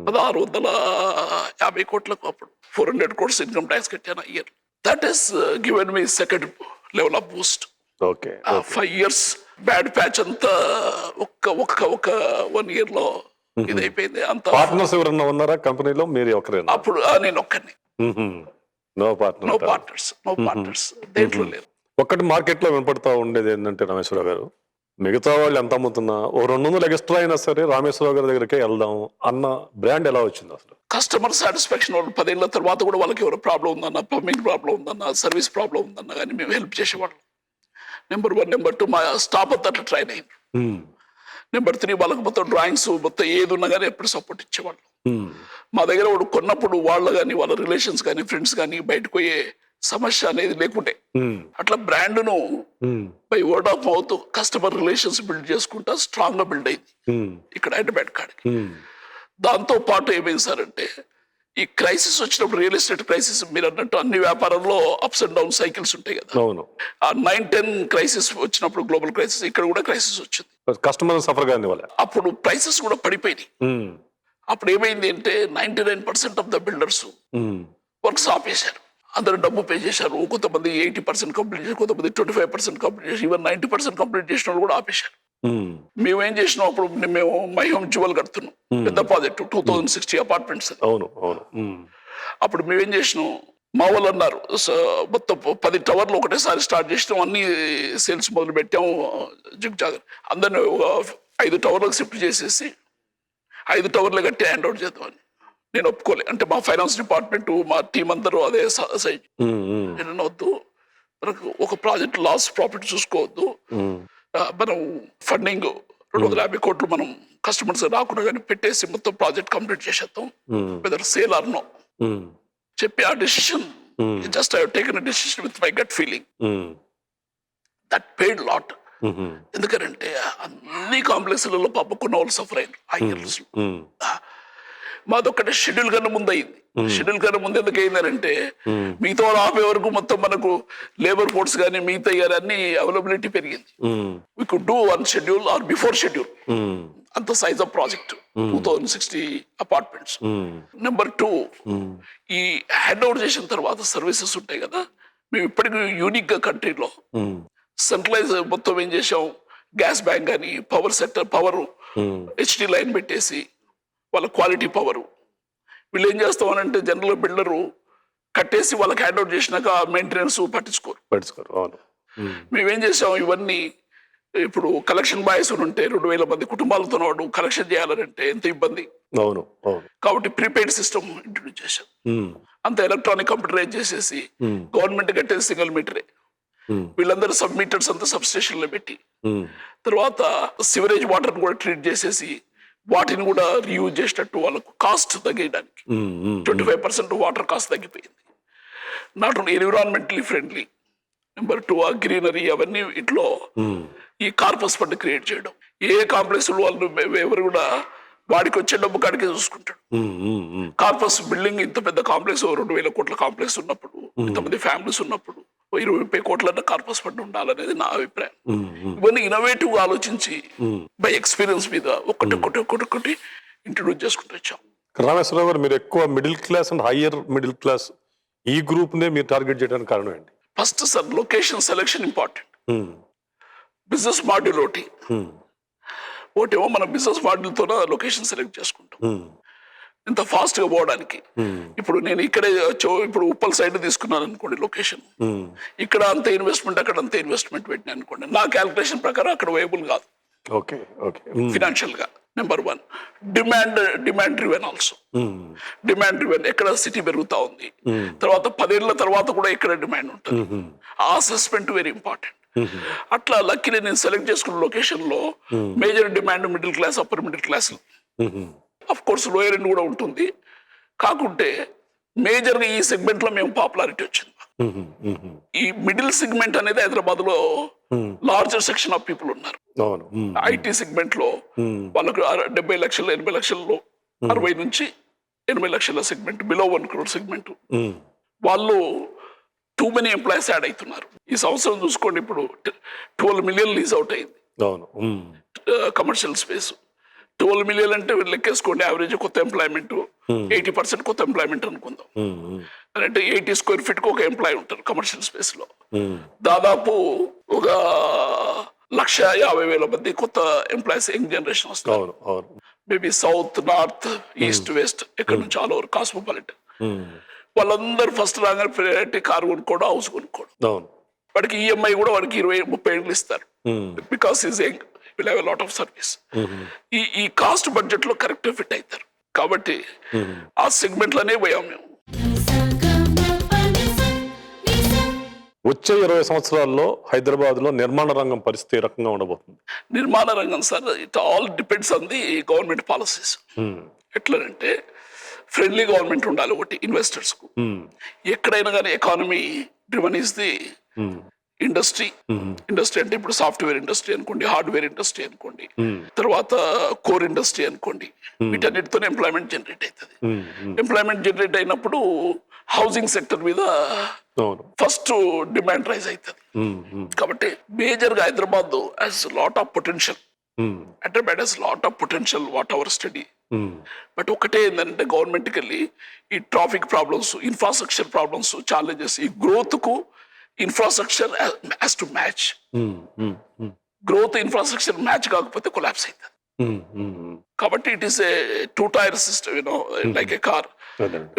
1650 కోట్లకు అప్పుడు 400 crores ఇన్కమ్ ట్యాక్స్ కట్టాను year. That is given me second level of Boost. 5 years bad patch అంతా ఒక 1 year లో ఇదైపోయింది. అంత పార్ట్నర్స్ ఎవరన్నా ఉన్నారా కంపెనీలో? మీరు ఒకరేనా? అప్పుడు నేను ఒక్కడిని. నో పార్ట్నర్స్ దేంట్లో లేరు. ఒక్కటి మార్కెట్ లో వినపడతా ఉండేది ఏంటంటే రామేశ్వరరావు గారు, మిగతా వాళ్ళు ఎంత అమ్ముతున్నా ఓ 200 ఎక్స్ట్రా అయినా సరే రామేశ్వరరావు గారి దగ్గరికే వెళ్దాం అన్న బ్రాండ్ ఎలా వచ్చింది అసలు? Customer satisfaction. వాళ్ళు 10 ఏళ్ల తర్వాత కూడా వాళ్ళకి ఎవరో ప్రాబ్లం ఉందన్నా, ప్లంబింగ్ ప్రాబ్లం ఉందన్నా, సర్వీస్ ప్రాబ్లం ఉందన్నా కానీ మేము హెల్ప్ చేసేవాళ్ళం. నెంబర్ 1. నెంబర్ 2 మా స్టాఫ్ అంతా అట్లా ట్రైన్ అయింది. నెంబర్ 3 వాళ్ళకి మొత్తం డ్రాయింగ్స్ మొత్తం ఏది ఉన్నా కానీ ఎప్పుడు సపోర్ట్ ఇచ్చేవాళ్ళు. మా దగ్గర వాడు కొన్నప్పుడు వాళ్ళు కానీ వాళ్ళ రిలేషన్స్ కానీ ఫ్రెండ్స్ కానీ బయటకు పోయే సమస్య అనేది లేకుంటే అట్లా బ్రాండ్ను by word of mouth customer relations build చేసుకుంటా స్ట్రాంగ్ గా బిల్డ్ అయింది ఇక్కడ హైదరాబాద్ కాడికి. దాంతో పాటు ఏమైంది సార్ అంటే ఈ క్రైసిస్ వచ్చినప్పుడు, రియల్ ఎస్టేట్ క్రైసిస్, మీరు అన్నట్టు అన్ని వ్యాపారంలో అప్స్ అండ్ డౌన్ సైకిల్స్ ఉంటాయి కదా. ఆ 9-10 క్రైసిస్ వచ్చినప్పుడు, గ్లోబల్ క్రైసిస్, ఇక్కడ కూడా క్రైసిస్ వచ్చింది. కస్టమర్ సఫర్ గా అప్పుడు ప్రైసెస్ కూడా పడిపోయినాయి. అప్పుడు ఏమైంది అంటే 99% ఆఫ్ ద బిల్డర్స్ వర్క్స్ ఆపేశారు. అందరూ డబ్బు పే చేశారు. కొంతమంది 80% కంప్లీట్ చేశారు, కొంతమంది 25% కంప్లీట్ చేశారు, ఈవెన్ 90% కంప్లీట్ చేసిన వాళ్ళు కూడా ఆపేశారు. మేమేం చేసినాం, అప్పుడు మేము మై హోమ్ జ్యువెల్ కడుతున్నాం, పెద్ద ప్రాజెక్ట్ 2060 అపార్ట్మెంట్స్. అప్పుడు మేమేం చేసినాం, మా వాళ్ళు అన్నారు మొత్తం 10 టవర్లు ఒకటేసారి స్టార్ట్ చేసినాం, అన్ని సేల్స్ మొదలు పెట్టాము జిగ్జాగర్. అందరినీ 5 టవర్లకు షిఫ్ట్ చేసేసి 5 టవర్లు కట్టి హ్యాండ్ అవుట్ చేద్దామని. నేను ఒప్పుకోలే. అంటే మా ఫైనాన్స్ డిపార్ట్మెంట్, మా టీం అందరూ అదే సైడ్. నేను వద్దు, మనకు ఒక ప్రాజెక్ట్ లాస్ ప్రాఫిట్ చూసుకోవద్దు, మనం ఫండింగ్ 250 కోట్లు మనం కస్టమర్స్ రాకుండా కానీ పెట్టేసి మొత్తం ప్రాజెక్ట్ కంప్లీట్ చేసేద్దాం, వెదర్ సేల్ ఆర్ నో చెప్పి ఆ decision. Just I have taken a decision with my gut feeling. That paid lot. ఎందుకంటే అన్ని కాంప్లెక్స్లలో పాపకున్న వాళ్ళు సఫర్ అయ్యారు ఆ ఇయర్స్. మాదొక్కటే షెడ్యూల్ కన్నా ముందు అయింది. షెడ్యూల్ కన్నా ముందు ఎందుకు అయిందంటే మిగతా వాళ్ళు ఆపే వరకు మొత్తం మనకు లేబర్ ఫోర్స్ కానీ మిగతా అన్ని అవైలబిలిటీ పెరిగింది. We could do one schedule or before schedule. అంత size of project 2060 apartments. Number 2, ఈ హ్యాండ్ ఓవర్ చేసిన తర్వాత సర్వీసెస్ ఉంటాయి కదా, మేము ఇప్పటికీ యూనిక్ గా కంట్రీలో సెంట్రలైజ్ మొత్తం ఏం చేసాం, గ్యాస్ బ్యాంక్ అని power sector power HD line పెట్టేసి వాళ్ళ క్వాలిటీ పవరు. వీళ్ళు ఏం చేస్తామనంటే జనరల్ బిల్డరు కట్టేసి వాళ్ళకి హ్యాండ్ అవుట్ చేసినాక మెయింటెనెన్స్ పట్టించుకోరు. అవును. మేమేం చేసాం, ఇవన్నీ ఇప్పుడు కలెక్షన్ బాయ్స్ ఉంటే 2,000 మంది కుటుంబాలతో వాడు కలెక్షన్ చేయాలంటే ఎంత ఇబ్బంది. అవును. కాబట్టి ప్రీపెయిడ్ సిస్టమ్ ఇంట్రొడ్యూస్ చేశాం. అంత ఎలక్ట్రానిక్ కంప్యూటరైజ్ చేసేసి గవర్నమెంట్ కట్టేది సింగిల్ మీటరే. వీళ్ళందరూ సబ్ మీటర్స్ అంతా సబ్ స్టేషన్ లో పెట్టి తర్వాత సివరేజ్ వాటర్ కూడా ట్రీట్ చేసేసి వాటిని కూడా రీయూజ్ చేసేటట్టు వాళ్ళకు కాస్ట్ తగ్గడానికి 25% వాటర్ కాస్ట్ తగ్గిపోయింది. Not only environmentally friendly, number 2 ఆ గ్రీనరీ అవన్నీ ఇట్లో ఈ కార్పస్ ఫండ్ క్రియేట్ చేయడం. ఏ కాంప్లెక్స్ వాళ్ళు ఎవరు కూడా వాడికి వచ్చే డబ్బు కాడికే చూసుకుంటాడు. కార్పస్ బిల్డింగ్ ఇంత పెద్ద కాంప్లెక్స్ 2,000 కోట్ల కాంప్లెక్స్ ఉన్నప్పుడు, ఇంతమంది ఫ్యామిలీస్ ఉన్నప్పుడు 20-30 కోట్ల కార్పస్ ఫండ్ ఉండాలనేది నా అభిప్రాయం. ఇవన్నీ ఇన్నోవేటివ్ ఆలోచించి బై ఎక్స్పీరియన్స్ మీద ఒక్కటి ఇంట్రొడ్యూస్ చేసుకుంటూ వచ్చాం. రామేశ్వరరావు గారు, మీరు ఎక్కువ middle class and higher middle class ఈ గ్రూప్ నే మీరు టార్గెట్ చేయడానికి కారణం ఏంటి? First sir, location selection important. Business module ఒకటేమో మన బిజినెస్ మాడ్యూల్తో లొకేషన్ సెలెక్ట్ చేసుకుంటాం ఇంత ఫాస్ట్ గా పోవడానికి. ఇప్పుడు నేను ఇక్కడే ఇప్పుడు ఉప్పల్ సైడ్ తీసుకున్నాను అనుకోండి లొకేషన్, ఇక్కడ అంత ఇన్వెస్ట్మెంట్ అక్కడ అంత ఇన్వెస్ట్మెంట్ పెట్టినా అనుకోండి, నా క్యాల్కులేషన్ ప్రకారం అక్కడ వైబుల్ కాదు ఫినాన్షియల్ గా. Number 1 demand driven also. Demand driven ఎక్కడ సిటీ పెరుగుతా ఉంది, తర్వాత 10 ఏళ్ల తర్వాత కూడా ఎక్కడ డిమాండ్ ఉంటుంది, ఆ అసెస్మెంట్ వెరీ ఇంపార్టెంట్. అట్లా లక్కీలీ నేను సెలెక్ట్ చేసుకున్న లొకేషన్ లో major demand middle class, upper middle class, of course lower end కూడా ఉంటుంది. కాకుంటే మేజర్ గా ఈ సెగ్మెంట్ లో మేము పాపులారిటీ వచ్చింది. ఈ మిడిల్ సెగ్మెంట్ అనేది హైదరాబాద్ లో లార్జర్ సెక్షన్ ఆఫ్ పీపుల్ ఉన్నారు. ఐటీ సెగ్మెంట్ లో వాళ్ళకు 70 లక్షలు 80 లక్షల్లో 60 నుంచి 80 లక్షల సెగ్మెంట్, బిలో 1 crore సెగ్మెంట్, వాళ్ళు టూ మెనీ ఎంప్లాయీస్ యాడ్ అవుతున్నారు. ఈ సంవత్సరం చూసుకోండి, ఇప్పుడు 12 మిలియన్ లీజ్ అవుట్ అయింది కమర్షియల్ స్పేస్. 12 మిలియన్ అంటే లెక్కేసుకోండి, యావరేజ్ కొత్త ఎంప్లాయ్మెంట్ 80% కొత్త ఎంప్లాయ్మెంట్ అనుకుందాం. అంటే 80 square feet కు ఒక ఎంప్లాయీ ఉంటారు కమర్షియల్ స్పేస్ లో. దాదాపు ఒక 150,000 మంది కొత్త ఎంప్లాయీస్ యంగ్ జనరేషన్ వస్తారు. Maybe south, north, east, west, ఎక్కడ నుంచి ఆల్ ఓవర్ కాస్మోపాలిటన్. వాళ్ళందరూ ఫస్ట్ రాగానే ప్రయారిటీ కారు కొనుక్కోవడం, హౌస్ కొనుక్కోవడం. వాడికి ఈఎంఐ కూడా వాడికి 20-30 ఏళ్ళు ఇస్తారు. Because is young, will have a lot of service. ఈ కాస్ట్ బడ్జెట్ లో కరెక్ట్ ఫిట్ అవుతారు. కాబట్టి ఆ సెగ్మెంట్ లోనే పోయాం మేము. వచ్చే 20 సంవత్సరాల్లో హైదరాబాద్ లో నిర్మాణ రంగం పరిస్థితి ఏ రకంగా ఉండబోతుంది? నిర్మాణ రంగం sir, it all depends on the government policies. ఎట్లనంటే ఫ్రెండ్లీ గవర్నమెంట్ ఉండాలి ఒకటి ఇన్వెస్టర్స్ కు. ఎక్కడైనా కానీ economy driven is the industry. Industry అంటే ఇప్పుడు సాఫ్ట్వేర్ ఇండస్ట్రీ అనుకోండి, హార్డ్వేర్ ఇండస్ట్రీ అనుకోండి, తర్వాత కోర్ ఇండస్ట్రీ అనుకోండి, వీటన్నిటితోనే ఎంప్లాయ్మెంట్ జనరేట్ అవుతుంది. ఎంప్లాయ్మెంట్ జనరేట్ అయినప్పుడు హౌసింగ్ సెక్టర్ మీద ఫస్ట్ డిమాండ్ రైజ్ అవుతుంది. కాబట్టి మేజర్ గా Hyderabad has lot of potential. Hyderabad has lot of potential, what our study. But ఒకటే ఏంటంటే గవర్నమెంట్ కి వెళ్ళి ఈ traffic problems, infrastructure problems, challenges, ఈ గ్రోత్ కు infrastructure has to match. Growth infrastructure match కాకపోతే కొలాప్స్ అవుతుంది. కాబట్టి it is a 2-tier system, you know, like A car.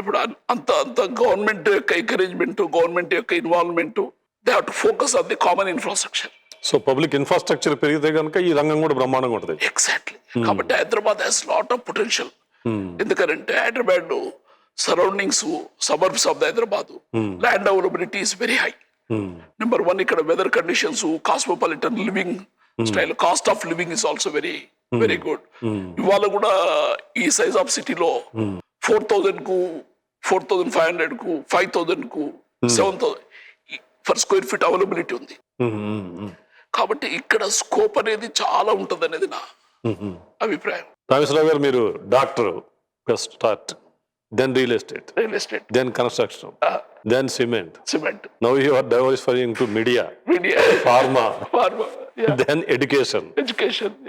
ఇప్పుడు అంత గవర్నమెంట్ యొక్క ఎంకరేజ్మెంట్, గవర్నమెంట్ యొక్క involvement, they have to focus on the common infrastructure. So public infrastructure పెరిగితే కనుక ఈ రంగం కూడా బ్రహ్మాండంగా ఉంటుంది. ఎగ్జాక్ట్లీ. కాబట్టి Hyderabad has lot of potential. ఎందుకంటే Hyderabad surroundings, suburbs of the Hyderabad, land availability is very high. Number 1 ఇక్కడ weather conditions, cosmopolitan living style, cost of living is also very very good. ఇవాళ కూడా ఈ సైజ్ ఆఫ్ సిటీలో 4,000 కు, 4,500 కు, 5,000 కు, 7,000 ఫర్ స్క్వేర్ ఫీట్ అవైలబిలిటీ ఉంది. కాబట్టి ఇక్కడ స్కోప్ అనేది చాలా ఉంటది అనేది నా అభిప్రాయం. రామేశ్వరరావు గారు, మీరు doctor start, then real estate, then construction, then cement. Now you are diversifying to media, pharma, yeah. Then education.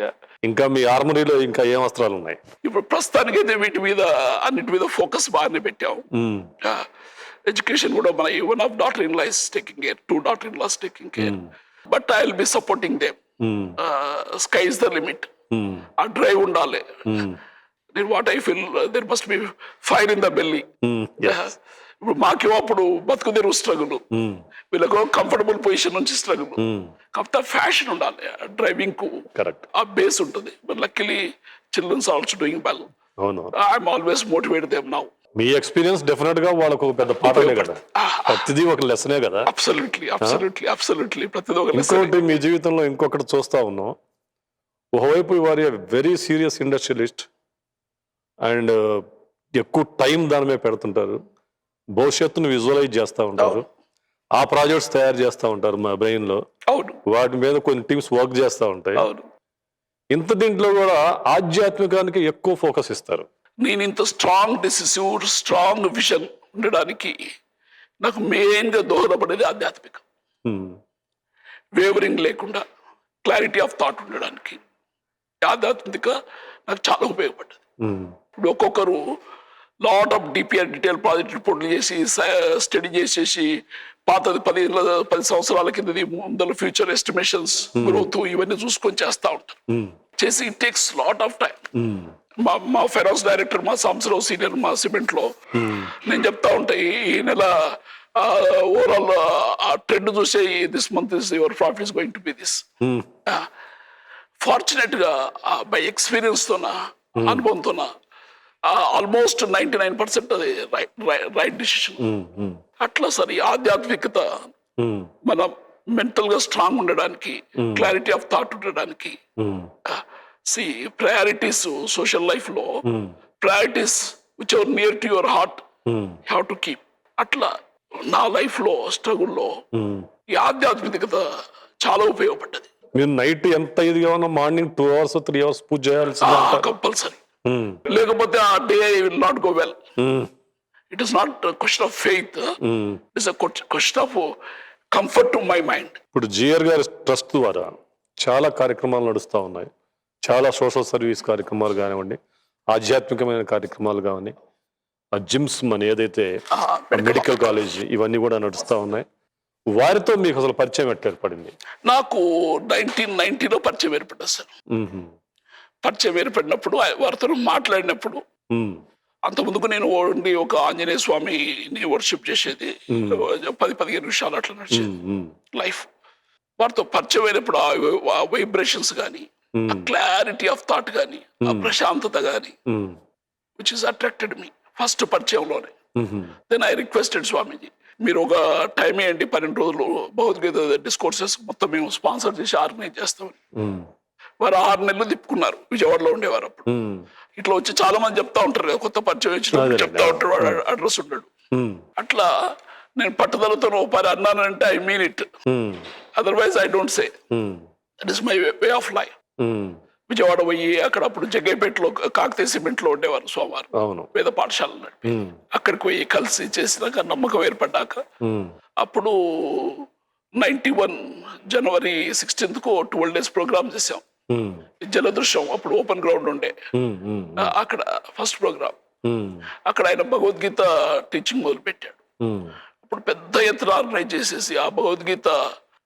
Yeah. ఇంకా మీ ఆర్మరీలో ఇంకా ఏం వస్త్రాలు ఉన్నాయి? ఇప్పుడు ప్రస్తుతానికి అయితే వీటి మీద అన్నిటి మీద ఫోకస్ బాగానే పెట్టాం. ఎడ్యుకేషన్ కూడా మన one of daughter in law is taking care, 2 daughter-in-laws taking care. But I will be supporting them. Sky is the limit. ఆ డ్రైవ్ ఉండాలి. What I feel there must be fire in the belly. ఇప్పుడు మాకేమో అప్పుడు బతుకు తెరువు struggle, వీళ్ళకు comfortable position నుంచి struggle. కాకపోతే ఫ్యాషన్ ఉండాలి డ్రైవింగ్ కు, కరెక్ట్. ఆ బేస్ ఉంటుంది. But luckily children's also doing well. అవును. I'm always motivate them now. Me experience definite గా వాళ్ళకు ఒక పెద్ద పాఠమే కదా, ప్రతిదీ ఒక లెసనే కదా. అబ్సల్యూట్లీ ప్రతిదీ ఒక లెసన్. ఇంకోటి మీ జీవితంలో ఇంకొకటి చూస్తా ఉన్నాం. ఒకవైపు వారి వెరీ సీరియస్ ఇండస్ట్రియలిస్ట్ అండ్ ఎక్కువ టైం దాని మీద పెడుతుంటారు, భవిష్యత్తును విజువలైజ్ చేస్తూ ఉంటారు, ఆ ప్రాజెక్ట్స్ తయారు చేస్తూ ఉంటారు మా బ్రెయిన్ లో. అవును. వాటి మీద కొన్ని టీమ్స్ వర్క్ చేస్తూ ఉంటాయి. అవును. ఇంత దీంట్లో కూడా ఆధ్యాత్మికానికి ఎక్కువ ఫోకస్ ఇస్తారు. నేను ఇంత స్ట్రాంగ్ డిసిసివ్ స్ట్రాంగ్ విజన్ ఉండడానికి నాకు మెయిన్ గా దోహదపడేది ఆధ్యాత్మికం. వేవరింగ్ లేకుండా క్లారిటీ ఆఫ్ థాట్ ఉండడానికి ఆధ్యాత్మిక నాకు చాలా ఉపయోగపడ్డది. ఇప్పుడు ఒక్కొక్కరు lot of DPR detail project రిపోర్ట్లు చేసి స్టడీ చేసేసి పాతది 10 సంవత్సరాల కిందది ముందర ఫ్యూచర్ ఎస్టిమేషన్స్ గ్రోత్ ఇవన్నీ చూసుకొని చేస్తూ ఉంటారు. చేసి it takes lot of time. మా ఫైనాన్స్ డైరెక్టర్ మా సంవత్సరం సీనియర్ మా సిమెంట్ లో నేను చెప్తా ఉంటాయి, ఈ నెల ఓవరాల్ ఆ ట్రెండ్ చూసే this month is your profit is going to B this. Fortunate గా బై ఎక్స్పీరియన్స్ తోన అనుభవంతోన ఆల్మోస్ట్ 99% అది రైట్ డిసిషన్. అట్లా సరే ఆధ్యాత్మికత మనం మెంటల్ గా స్ట్రాంగ్ ఉండడానికి, క్లారిటీ ఆఫ్ థాట్ ఉండడానికి. ప్రయారిటీస్ సోషల్ లైఫ్ లో priorities which are near to your heart have to keep. అట్లా నా లైఫ్ లో స్ట్రగుల్లో ఈ ఆధ్యాత్మికత చాలా ఉపయోగపడ్డది. మీరు నైట్ ఎంత ఇదిగా ఉన్నా మార్నింగ్ 2 hours 3 hours పూజ చేయాల్సింది కంపల్సరీ. లేకపోతే ఆ day will not go well. It is not question of faith, it is question of comfort to my mind. ఇప్పుడు జిఆర్ గారి ట్రస్ట్ ద్వారా చాలా కార్యక్రమాలు నడుస్తూ ఉన్నాయి. చాలా సోషల్ సర్వీస్ కార్యక్రమాలు కానివ్వండి, ఆధ్యాత్మికమైన కార్యక్రమాలు కానివ్వండి, ఆ జిమ్స్ మన ఏదైతే మెడికల్ కాలేజ్ ఇవన్నీ కూడా నడుస్తూ ఉన్నాయి. వారితో మీకు అసలు పరిచయం ఎట్లా ఏర్పడింది? నాకు 1990లో పరిచయం ఏర్పడ్డా సార్. పరిచయం ఏర్పడినప్పుడు వారితో మాట్లాడినప్పుడు, అంత ముందుకు నేను ఓన్లీ ఒక ఆంజనేయ స్వామిని వర్షిప్ చేసేది, 10-15 నిమిషాలు అట్లా నడిచేది లైఫ్. వారితో పరిచయం అయినప్పుడు ఆ వైబ్రేషన్స్ కానీ, ఆ క్లారిటీ ఆఫ్ థాట్ కానీ, ఆ ప్రశాంతత కానీ which is attracted me first పరిచయంలోనే. దెన్ ఐ రిక్వెస్టెడ్ స్వామీజీ, మీరు ఒక టైం ఏంటి 12 రోజులు భగవద్గీత డిస్కోర్సెస్ మొత్తం మేము స్పాన్సర్ చేసి ఆర్గనైజ్ చేస్తామని. వారు 6 నెలలు తిప్పుకున్నారు. విజయవాడలో ఉండేవారు అప్పుడు. ఇట్లా వచ్చి చాలా మంది చెప్తా ఉంటారు కదా, కొత్త పరిచయం వచ్చినప్పుడు చెప్తా ఉంటారు, వాడు అడ్రస్ ఉంటాడు. అట్లా నేను పట్టుదలతో ఓ పని అన్నానంటే I mean it, otherwise I don't say. That is my way of life. Vijayawada పోయి అక్కడ అప్పుడు జగ్గైపేటలో కాకతీయ సిమెంట్ లో ఉండేవారు స్వామివారు, వేద పాఠశాల నడిపి. అక్కడికి పోయి కలిసి చేసినాక నమ్మకం ఏర్పడ్డాక అప్పుడు 91 జనవరి 16th 12 days ప్రోగ్రామ్ చేసాం. జలదృశ్యం అప్పుడు ఓపెన్ గ్రౌండ్ ఉండే, అక్కడ ఫస్ట్ ప్రోగ్రామ్. అక్కడ ఆయన భగవద్గీత టీచింగ్ మొదలు పెట్టాడు. అప్పుడు పెద్ద ఎత్తున ఆర్గనైజ్ చేసేసి ఆ భగవద్గీత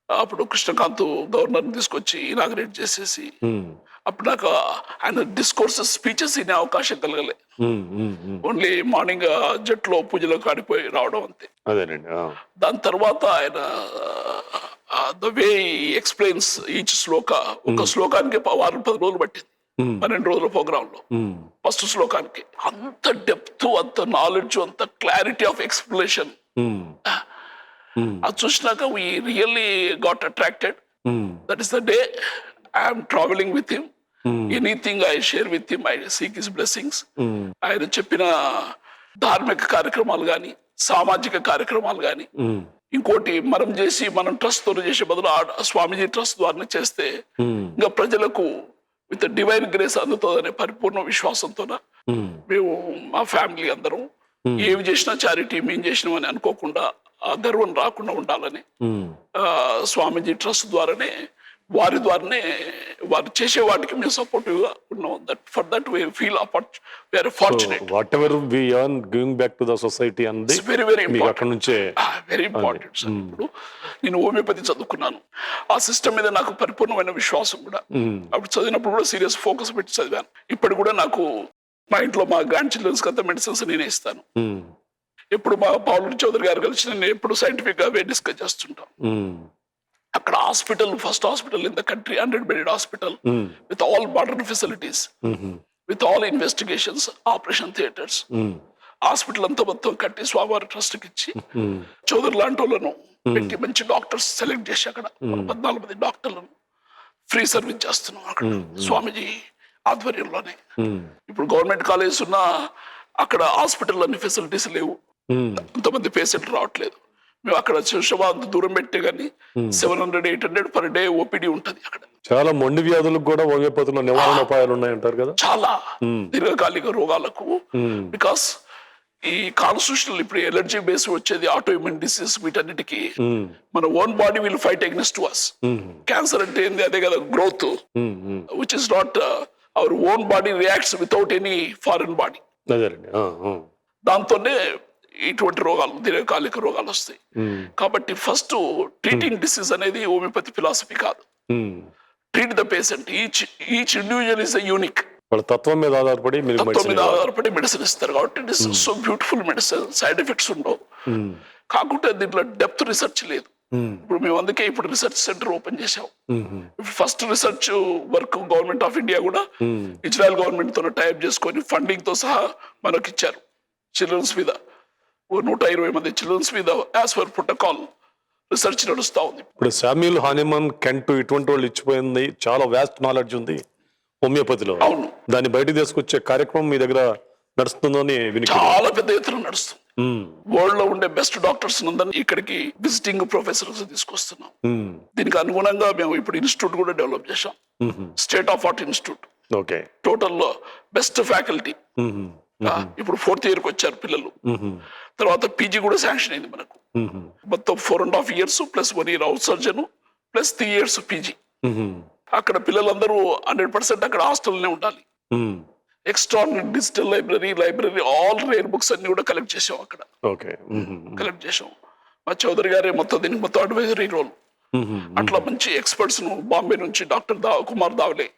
అప్పుడు కృష్ణకాంత్ గవర్నర్ తీసుకొచ్చి ఇనాగ్రేట్ చేసేసి, అప్పుడు నాకు ఆయన డిస్కోర్సెస్ స్పీచెస్ వినే అవకాశం కలగలే. ఓన్లీ మార్నింగ్ జట్లో పూజలో కాడిపోయి రావడం అంతే. దాని తర్వాత ఆయన ద వే ఎక్స్ప్లెయిన్స్ ఈచ్ శ్లోక, ఒక శ్లోకానికి 10 రోజులు పట్టింది 12 రోజుల ప్రోగ్రామ్ లో. ఫస్ట్ శ్లోకానికి అంత డెప్త్, అంత నాలెడ్జ్, అంత క్లారిటీ ఆఫ్ ఎక్స్ప్లెనేషన్ అది చూసినాక we really got attracted. That is the day I am traveling with him. Anything I share with him, I seek his blessings. ఆయన చెప్పిన ధార్మిక కార్యక్రమాలు కానీ, సామాజిక కార్యక్రమాలు కానీ, ఇంకోటి మనం ట్రస్ట్ తో చేసే బదులు స్వామీజీ ట్రస్ట్ ద్వారా చేస్తే ఇంకా ప్రజలకు విత్ డివైన్ గ్రేస్ అందుతుందనే పరిపూర్ణ విశ్వాసంతో మేము మా ఫ్యామిలీ అందరం ఏమి చేసినా చారిటీ మేము చేసినామని అనుకోకుండా ఆ గర్వం రాకుండా ఉండాలని స్వామీజీ ట్రస్ట్ ద్వారానే వారి ద్వారానే వారు చేసే వాటికి మేము సపోర్టివ్గా ఉన్నాం. That for that we feel we are fortunate. Whatever we earn giving back to the society అన్నది వెరీ వెరీ మీకు అక్కడ నుంచే వెరీ ఇంపార్టెంట్ సార్. ఇప్పుడు నేను హోమియోపతి చదువుకున్నాను, ఆ సిస్టమ్ మీద నాకు పరిపూర్ణమైన విశ్వాసం కూడా. అప్పుడు చదివినప్పుడు కూడా సీరియస్ ఫోకస్ పెట్టి చదివాను. ఇప్పుడు కూడా నాకు మా ఇంట్లో మా గ్రాండ్ చిల్డ్రన్స్ అంతా మెడిసిన్స్ నేనే ఇస్తాను. ఎప్పుడు మా పావులూరి చౌదరి గారు కలిసి నేను ఎప్పుడు సైంటిఫిక్ గా డిస్కస్ చేస్తుంటాం. అక్కడ hospital, first hospital in the country, 100 bedded hospital with all modern facilities, with all investigations, operation theatres. Hospital అంతా మొత్తం కట్టి స్వామివారి ట్రస్ట్ కి ఇచ్చి చౌదరి లాంటి వాళ్ళను పెట్టి మంచి డాక్టర్స్ సెలెక్ట్ చేసి అక్కడ 14 మంది డాక్టర్లను ఫ్రీ సర్వీస్ చేస్తున్నాం అక్కడ స్వామిజీ ఆధ్వర్యంలోనే. ఇప్పుడు గవర్నమెంట్ కాలేజ్ ఉన్నా అక్కడ హాస్పిటల్ అన్ని ఫెసిలిటీస్ లేవు, అంతమంది పేషెంట్లు రావట్లేదు. మేము అక్కడ అంత దూరం పెట్టే కానీ 700-800 పర్ డే ఓపీడీ ఉంటది అక్కడ. చాలా మొండి వ్యాధులకు కూడా హోమియోపతిలో నివారణ ఉపాయాలు ఉన్నాయంటారు కదా. చాలా దీర్ఘకాలిక రోగాలకు, బికాస్ ఈ కాన్స్టిట్యూషనల్ ఇప్పుడు ఎలర్జీ బేస్ వచ్చేది ఆటో ఇమ్యూన్ డిసీజ్, వీటన్నిటికీ మన own body will fight against to us. Cancer అంటే ఏంది, అదే కదా growth, which is not our own body reacts without any foreign body. దాంతోనే ఇటువంటి రోగాలు, దీర్ఘకాలిక రోగాలు వస్తాయి. కాబట్టి ఫస్ట్ ట్రీటింగ్ డిసీజ్ అనేది హోమియోపతి ఫిలాసఫీ కాదు. Treat the patient, each individual is unique. వాళ్ళ తత్వం మీద ఆధారపడి మెడిసిన్ ఇస్తారు. కాబట్టి it is so beautiful medicine, side effects ఉండవు. కాకుంటే దీంట్లో డెప్త్ రీసెర్చ్ లేదు. ఇప్పుడు మేము అందుకే ఇప్పుడు రీసెర్చ్ సెంటర్ ఓపెన్ చేసాం. First research work government of India కూడా ఇజ్రాయెల్ గవర్నమెంట్ తో టైప్ చేసుకొని ఫండింగ్ తో సహా మనకి ఇచ్చారు. చిల్డ్రన్స్ మీద 120 మంది చిల్డ్రన్స్ మీద యాజ్ పర్ ప్రోటోకాల్ రీసెర్చ్ నడుస్తా ఉంది. ఇప్పుడు శామ్యూల్ హానిమన్, కెంట్ ఇటువంటి వాళ్ళు ఇచ్చిపోయింది, చాలా వ్యాస్ట్ నాలెడ్జ్ ఉంది హోమియోపతిలో. అవును, దాన్ని బయటకు తీసుకొచ్చే కార్యక్రమం మీ దగ్గర నడుస్తుందని చాలా పెద్ద ఎత్తున నడుస్తుంది. వరల్డ్ లో ఉండే బెస్ట్ డాక్టర్స్ అందరినీ ఇక్కడికి విజిటింగ్ ప్రొఫెసర్స్ తీసుకొస్తున్నాం. దీనికి అనుగుణంగా మేము ఇప్పుడు ఇన్స్టిట్యూట్ కూడా డెవలప్ చేశాం, state of art institute. Okay, total లో బెస్ట్ ఫ్యాకల్టీ. ఇప్పుడు 4th year కి వచ్చారు పిల్లలు. తర్వాత పీజీ కూడా శాంక్షన్ అయింది మనకు. మొత్తం 4.5 years plus 1 year out surgeon plus 3 years PG. అక్కడ పిల్లలందరూ 100% అక్కడ హాస్టల్లోనే ఉండాలి. Extra digital library all rare books అన్ని కూడా కలెక్ట్ చేసాం అక్కడ. కలెక్ట్ చేసాం. మా చౌదరి గారే దీనికి మొత్తం అడ్వైజరీ రోల్. అట్లా మంచి ఎక్స్పర్ట్స్ ను బాంబే నుంచి doctor Kumar Dawle,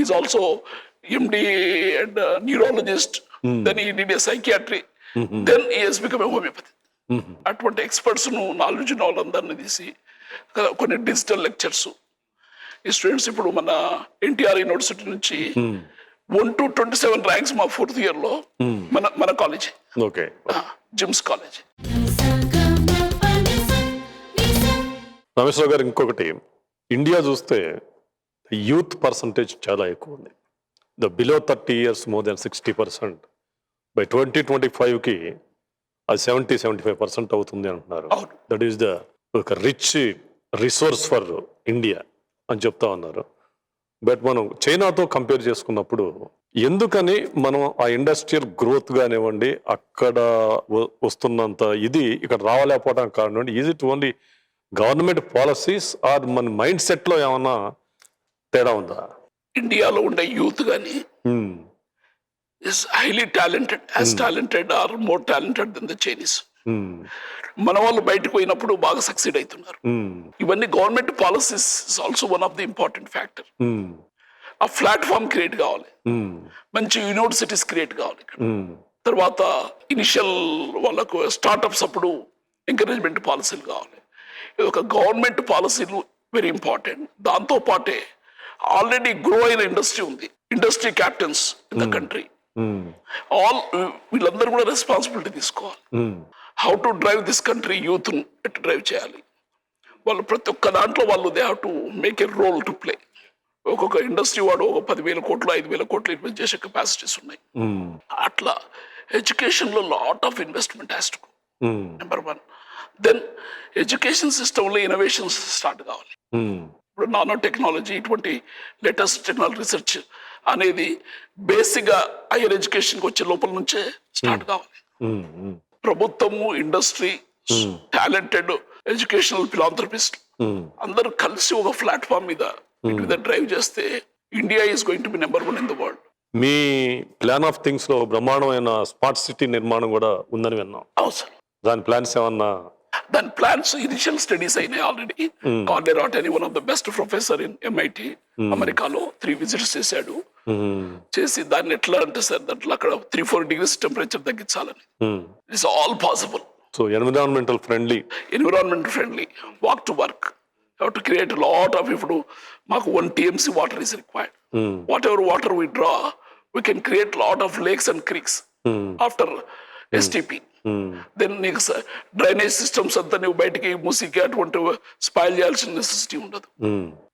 is also MD and neurologist, then he did a psychiatry, then he has become a homeopathy. అటువంటి ఎక్స్పర్ట్స్ ను, నాలెడ్జ్ ఉన్న వాళ్ళందరినీ తీసి కొన్ని డిజిటల్ లెక్చర్స్. ఈ స్టూడెంట్స్ ఇప్పుడు మన NTR యూనివర్సిటీ నుంచి 1 to 27 ర్యాంక్స్ మా 4th year లో మన కాలేజ్, జిమ్స్ కాలేజ్. రామేశ్వర గారు, ఇంకొకటి, ఇండియా చూస్తే యూత్ పర్సంటేజ్ చాలా ఎక్కువ ఉంది. The below 30 years more than 60%. By 2025కి అది 70-75% అవుతుంది అంటున్నారు. దట్ ఈస్ ద ఒక రిచ్ రిసోర్స్ ఫర్ ఇండియా అని చెప్తా ఉన్నారు. బట్ మనం చైనాతో కంపేర్ చేసుకున్నప్పుడు ఎందుకని మనం ఆ ఇండస్ట్రియల్ గ్రోత్ కానివ్వండి, అక్కడ వస్తున్నంత ఇది ఇక్కడ రావలేకపోవడానికి కారణం is it only government policies or మన మైండ్ సెట్ లో ఏమన్నా తేడా ఉందా? ఇండియాలో ఉండే యూత్ కానీ is highly talented, as talented or more talented than the Chinese. మన వాళ్ళు బయటకు పోయినప్పుడు బాగా సక్సీడ్ అవుతున్నారు. ఇవన్నీ government policies is also one of the important factor. ఆ ప్లాట్ఫామ్ క్రియేట్ కావాలి, మంచి యూనివర్సిటీస్ క్రియేట్ కావాలి. తర్వాత ఇనిషియల్ వాళ్ళకు స్టార్ట్అప్స్ అప్పుడు ఎంకరేజ్మెంట్ పాలసీలు కావాలి. ఇది ఒక గవర్నమెంట్ పాలసీలు వెరీ ఇంపార్టెంట్. దాంతో పాటే ఆల్రెడీ గ్రో అయిన ఇండస్ట్రీ ఉంది, industry captains in the country. వీళ్ళందరూ కూడా రెస్పాన్సిబిలిటీ తీసుకోవాలి. How to drive this country, youth at drive చేయాలి. వాళ్ళు ప్రతి ఒక్క దాంట్లో వాళ్ళు they have to make a role to play. ఒక్కొక్క ఇండస్ట్రీ వాడు ఒక 10,000 కోట్లు 5,000 కోట్లు ఇన్వెస్ట్ చేసే కెపాసిటీస్ ఉన్నాయి. అట్లా ఎడ్యుకేషన్ లో lot of investment has to go, number 1. Then education system లో ఇన్నోవేషన్స్ స్టార్ట్ కావాలి. ఇప్పుడు నానో టెక్నాలజీ, ఇటువంటి లేటెస్ట్ టెక్నాలజీ రీసెర్చ్ అనేది బేసిక్ గా హైయర్ ఎడ్యుకేషన్కి వచ్చే లోపల నుంచే స్టార్ట్ కావాలి. ప్రభుత్వము, ఇండస్ట్రీ, టాలెంటెడ్ ఎడ్యుకేషనల్ ఫిలాంథ్రపిస్ట్ అందరూ కలిసి ఒక ప్లాట్ఫామ్ మీద డ్రైవ్ చేస్తే India is going to be number 1 in the world. Me plan of things లో బ్రహ్మాండమైన స్మార్ట్ సిటీ నిర్మాణం కూడా ఉందని విన్నాం. అవును సార్. దాని ప్లాన్స్ ఏమన్నా? దాని ప్లాన్స్ ఇనిషియల్ స్టడీస్ అయినాయి already. Cornell rotten one of the best professor in MIT అమెరికాలో 3 విజిట్స్ చేశాడు. చేసి దాన్ని ఎట్లా అంటే సార్ దాంట్లో అక్కడ 3-4 degrees టెంపరేచర్ తగ్గించాలని. It's all possible. So environmental friendly walk to work to create lot of. ఇప్పుడు మాకు 1 TMC water is required. What ever water we draw we can create lot of lakes and creeks after STP. Then నీకు drainage systems అంతా నువ్వు బయటికి మూసికి అటువంటి spoil చేయాల్సిన necessity ఉండదు.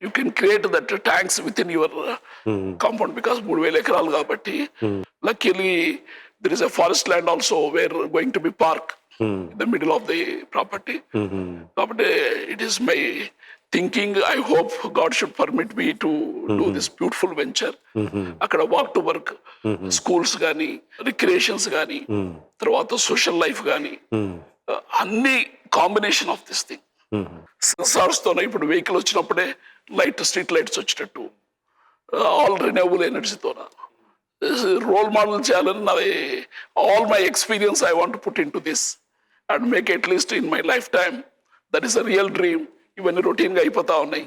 You can create that tanks within your compound because 3,000 ఎకరాలు కాబట్టి. Luckily there is a forest land also we're going to be park in the middle of the property. కాబట్టి it is my thinking, I hope God should permit me to do this beautiful venture. అక్కడ walk to work schools కానీ recreations కానీ తర్వాత social life కానీ అన్ని combination of this thing. Sensors తోనే ఇప్పుడు vehicle వచ్చినప్పుడే స్ట్రీట్ లైట్స్ వచ్చేటట్టు ఆల్ రిన్యూవబుల్ ఎనర్జీతోన రోల్ మోడల్ చేయాలని నాది all my experience I want put in to this and make at least in my life time. That is a real dream. ఇవన్నీ routine గా అయిపోతా ఉన్నాయి.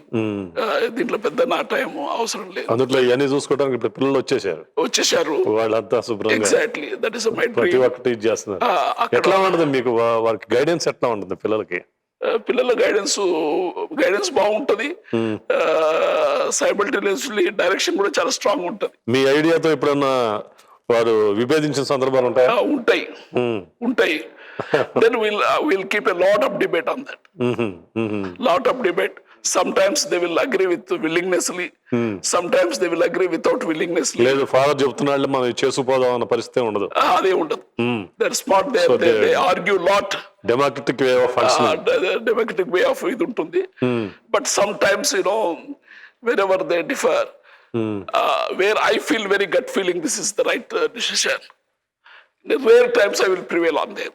దీంట్లో పెద్ద నా టైం అవసరం లేదు. అందులో ఇవన్నీ చూసుకోవడానికి ఇప్పుడు పిల్లలు వచ్చేసారు వాళ్ళంతా శుభ్రంగా. ఎగ్జాక్ట్లీ దట్ ఈస్ మై ప్రతి ఒక్కటి చేస్తున్నారు. ఎట్లా ఉంటుంది మీకు వారికి గైడెన్స్ ఎట్లా ఉంటుంది పిల్లలకి? పిల్లల గైడెన్స్ బాగుంటది. సైమల్టేనియస్లీ డైరెక్షన్ కూడా చాలా స్ట్రాంగ్ ఉంటది. మీ ఐడియాతో ఎప్పుడన్నా వారు విభేదించిన సందర్భాలు ఉంటాయా? ఉంటాయి. Then we'll keep a lot of debate on that. Lot of debate. Sometimes they will agree with willingnessly. Sometimes they will agree without willingnessly. లేదు ఫాదర్ చెప్తున్నాళ్ళు మనం చేసుకుపోదాం అన్న పరిస్థితి ఉండదు. అదే ఉండదు. They're smart. They argue lot. Democratic way of functioning. Democratic way of ఇది ఉంటుంది. But sometimes wherever they differ, where I feel very gut feeling this is the right decision. In rare times I will prevail on them.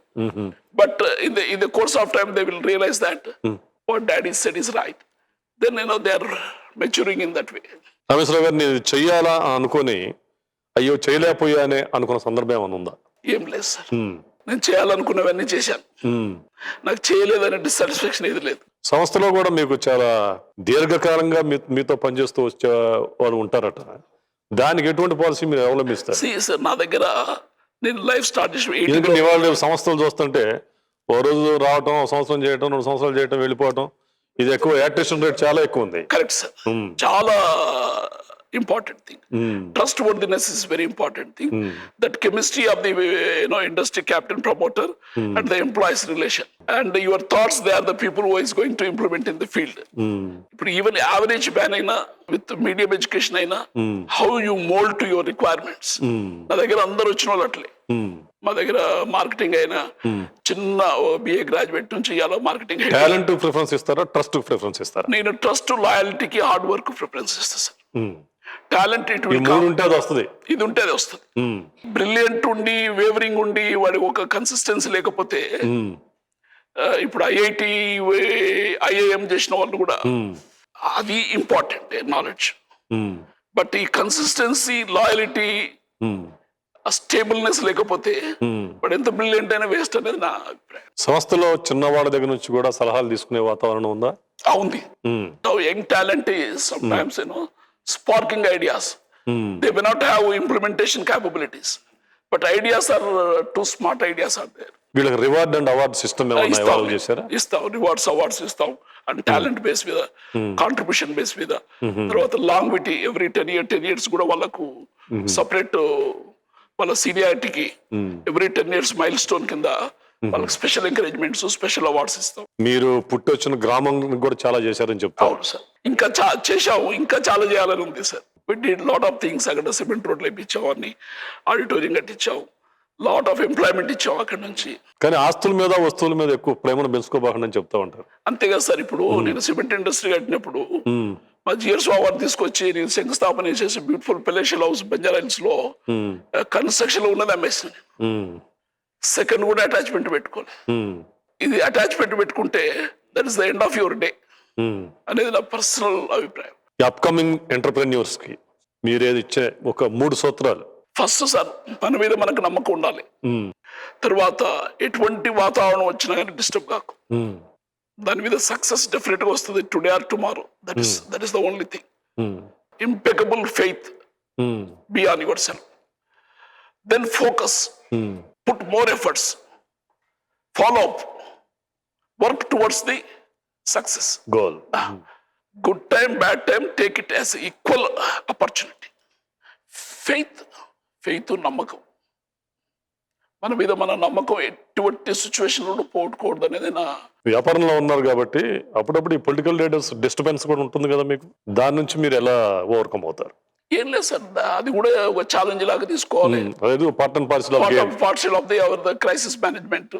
But in the course of time they will realize that what daddy said is right. Then they are maturing in that way. Rameshwara గారు నేను చెయ్యాలా అనుకుని అయ్యో చేయలేకపోయానే అనుకున్న సందర్భం ఏమైనా ఉందా? ఏం లేదు సార్. నేను చేయాలనుకున్నవన్నీ చేశాను. నాకు చేయలేదనే డిస్సాటిస్ఫాక్షన్ ఏది లేదు. సంస్థలో కూడా మీకు చాలా దీర్ఘకాలంగా మీతో పనిచేస్తూ వచ్చే వాళ్ళు ఉంటారట. దానికి ఎటువంటి పాలసీ మీరు అవలంబిస్తారు? సార్ నా దగ్గర నేను లైఫ్ స్టార్ట్ చేసి ఇవాళ సంస్థలు చూస్తుంటే ఓ రోజు రావటం, సంవత్సరం చేయటం, 2 సంవత్సరాలు చేయటం, వెళ్ళిపోవటం, ఇది ఎక్కువ అట్రిషన్ రేట్ చాలా ఎక్కువ ఉంది. Correct sir. చాలా important thing. Trustworthiness is very important thing. That chemistry of the industry captain promoter and the employees relation and your thoughts, they are the people who is going to implement in the field. But even average man aina with medium education aina how you mold to your requirements. నా దగ్గర అందరూ వచ్చిన వాళ్ళు అట్లే. మా దగ్గర marketing అయినా చిన్న BA గ్రాడ్యుయేట్ నుంచి ఇలా మార్కెటింగ్. టాలెంట్ ప్రిఫరెన్స్ ఇస్తారా, ట్రస్ట్ ప్రిఫరెన్స్ ఇస్తారా? నేను ట్రస్ట్, లాయల్టీకి, హార్డ్ వర్క్ ప్రిఫరెన్స్ ఇస్తాను సార్. టాలెంట్ ఇది ఉంటే అది వస్తుంది. బ్రిలియంట్ ఉండి వేవరింగ్ ఉండి వాడి ఒక కన్సిస్టెన్సీ లేకపోతే ఇప్పుడు IIM చేసిన వాళ్ళు కూడా అది ఇంపార్టెంట్ నాలెడ్జ్. బట్ ఈ కన్సిస్టెన్సీ, లాయలిటీ, స్టేబుల్నెస్ లేకపోతే వాడు ఎంత బ్రిలియంట్ అయినా వేస్ట్ అనేది నా అభిప్రాయం. సంస్థలో చిన్నవాళ్ళ దగ్గర నుంచి కూడా సలహాలు తీసుకునే వాతావరణం ఉందా? ఉంది. Young talent is sometimes sparking ideas. They may not have implementation capabilities, but ideas are too smart ideas are there. వీళ్ళకి రివార్డ్ అండ్ అవార్డ్ సిస్టమ్ ఏమైనా ఎవాల్వ్ చేశారా? ఇస్తాం, రివార్డ్స్ అవార్డ్స్ ఇస్తాం. అండ్ టాలెంట్ బేస్ మీద, కాంట్రిబ్యూషన్ బేస్ మీద, తర్వాత longevity every 10 years కూడా వాళ్ళకు సపరేట్ వాళ్ళ సీనియారిటీకి ఎవ్రీ 10 years మైల్ స్టోన్ కింద వాళ్ళకి స్పెషల్ ఎంకరేజ్మెంట్స్, స్పెషల్ అవార్డ్స్ ఇస్తాం. మీరు పుట్టి వచ్చిన గ్రామం కూడా చాలా చేశారని చెప్తారు. అవును సార్. ఇంకా చేశాము, ఇంకా చాలా చేయాలని ఉంది sir. We did lot of things. అక్కడ సిమెంట్ రోడ్లు ఇప్పించాం, అన్ని ఆడిటోరియం కట్టించాం, లాట్ ఆఫ్ ఎంప్లాయ్మెంట్ ఇచ్చాం అక్కడ నుంచి. కానీ ఆస్తుల మీద, వస్తువుల మీద ఎక్కువ ప్రేమను పెంచుకోబాకండి చెప్తా ఉంటారు. అంతేగా సార్. ఇప్పుడు నేను సిమెంట్ ఇండస్ట్రీ కట్టినప్పుడు మా GSO అవార్డు తీసుకొచ్చి నేను శంకుస్థాపన చేసి బ్యూటిఫుల్ పెలేషియల్ హౌస్ బంజారాహిల్స్ లో కన్స్ట్రక్షన్ లో ఉన్నది అమ్మేసాను. సెకండ్ కూడా అటాచ్మెంట్ పెట్టుకోవాలి. ఇది అటాచ్మెంట్ పెట్టుకుంటే that is the end of your day అనేది నా పర్సనల్ అభిప్రాయం. ఈ అప్కమింగ్ ఎంటర్ప్రెన్యూర్స్ కి మీరేది ఇచ్చే ఒక 3 సూత్రాలు? ఫస్ట్ సార్, మన మీద మనకు నమ్మకం ఉండాలి. తర్వాత ఎటువంటి వాతావరణం వచ్చినా కానీ డిస్టర్బ్ కాకు. దాని మీద సక్సెస్ డెఫినెట్ గా వస్తుంది, today or tomorrow. That is the only thing. Impeccable faith, be on yourself. Then focus, put more efforts, follow up, work towards the success goal. Good time, bad time, take it as equal opportunity. Faith, నమ్మకం. మన మీద మన నమ్మకం ఎటువంటి situation పోగొట్టుకోవద్దు అనేది నా. వ్యాపారంలో ఉన్నారు కాబట్టి అప్పుడప్పుడు ఈ పొలిటికల్ లీడర్స్ డిస్టర్బెన్స్ కూడా ఉంటుంది కదా మీకు, దాని నుంచి మీరు ఎలా ఓవర్కమ్ అవుతారు? ఏం లేదు సార్, అది కూడా ఒక ఛాలెంజ్ లాగా తీసుకోవాలి. Part and parcel of the crisis management.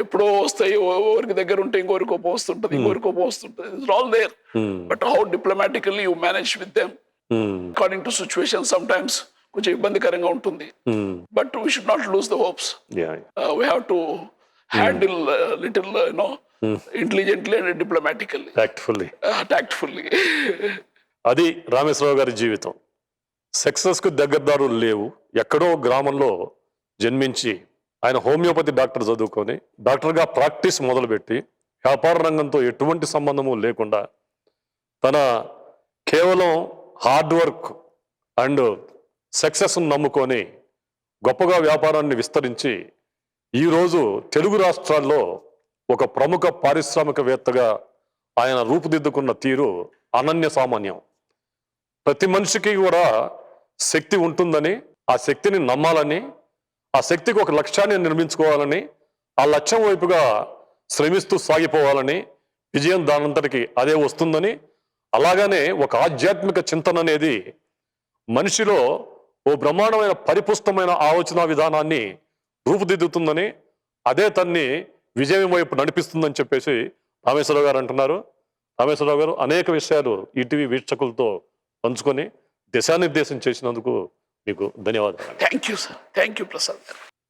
ఎప్పుడో వస్తాయి, ఎవరికి దగ్గర ఉంటే ఇంకోరి కోపం వస్తుంటది, ఇంకోరి కోపం వస్తుంటది. It's all there. But how diplomatically you manage with them according to situation. Some times కొంచెం ఇబ్బందికరంగా ఉంటుంది, but we should not lose the hopes. We have to handle little intelligently and diplomatically, tactfully. అది రామేశ్వరరావు గారి జీవితం. Success కు దగ్గరదారులు లేవు. ఎక్కడో గ్రామంలో జన్మించి ఆయన హోమియోపతి డాక్టర్ చదువుకొని డాక్టర్గా ప్రాక్టీస్ మొదలుపెట్టి వ్యాపార రంగంతో ఎటువంటి సంబంధము లేకుండా తన కేవలం హార్డ్ వర్క్ అండ్ సక్సెస్ను నమ్ముకొని గొప్పగా వ్యాపారాన్ని విస్తరించి ఈరోజు తెలుగు రాష్ట్రాల్లో ఒక ప్రముఖ పారిశ్రామికవేత్తగా ఆయన రూపుదిద్దుకున్న తీరు అనన్య సామాన్యం. ప్రతి మనిషికి కూడా శక్తి ఉంటుందని, ఆ శక్తిని నమ్మాలని, ఆ శక్తికి ఒక లక్ష్యాన్ని నిర్మించుకోవాలని, ఆ లక్ష్యం వైపుగా శ్రమిస్తూ సాగిపోవాలని, విజయం దానంతటికి అదే వస్తుందని, అలాగనే ఒక ఆధ్యాత్మిక చింతన అనేది మనిషిలో ఓ బ్రహ్మాండమైన పరిపుష్టమైన ఆలోచన విధానాన్ని రూపుదిద్దుతుందని, అదే తన్ని విజయం వైపు నడిపిస్తుందని చెప్పేసి రామేశ్వరరావు గారు అంటున్నారు. రామేశ్వరరావు గారు అనేక విషయాలు ఈటీవీ వీక్షకులతో పంచుకొని దిశానిర్దేశం చేసినందుకు మీకు ధన్యవాదాలు. Thank you sir. Thank you Prasad గారు.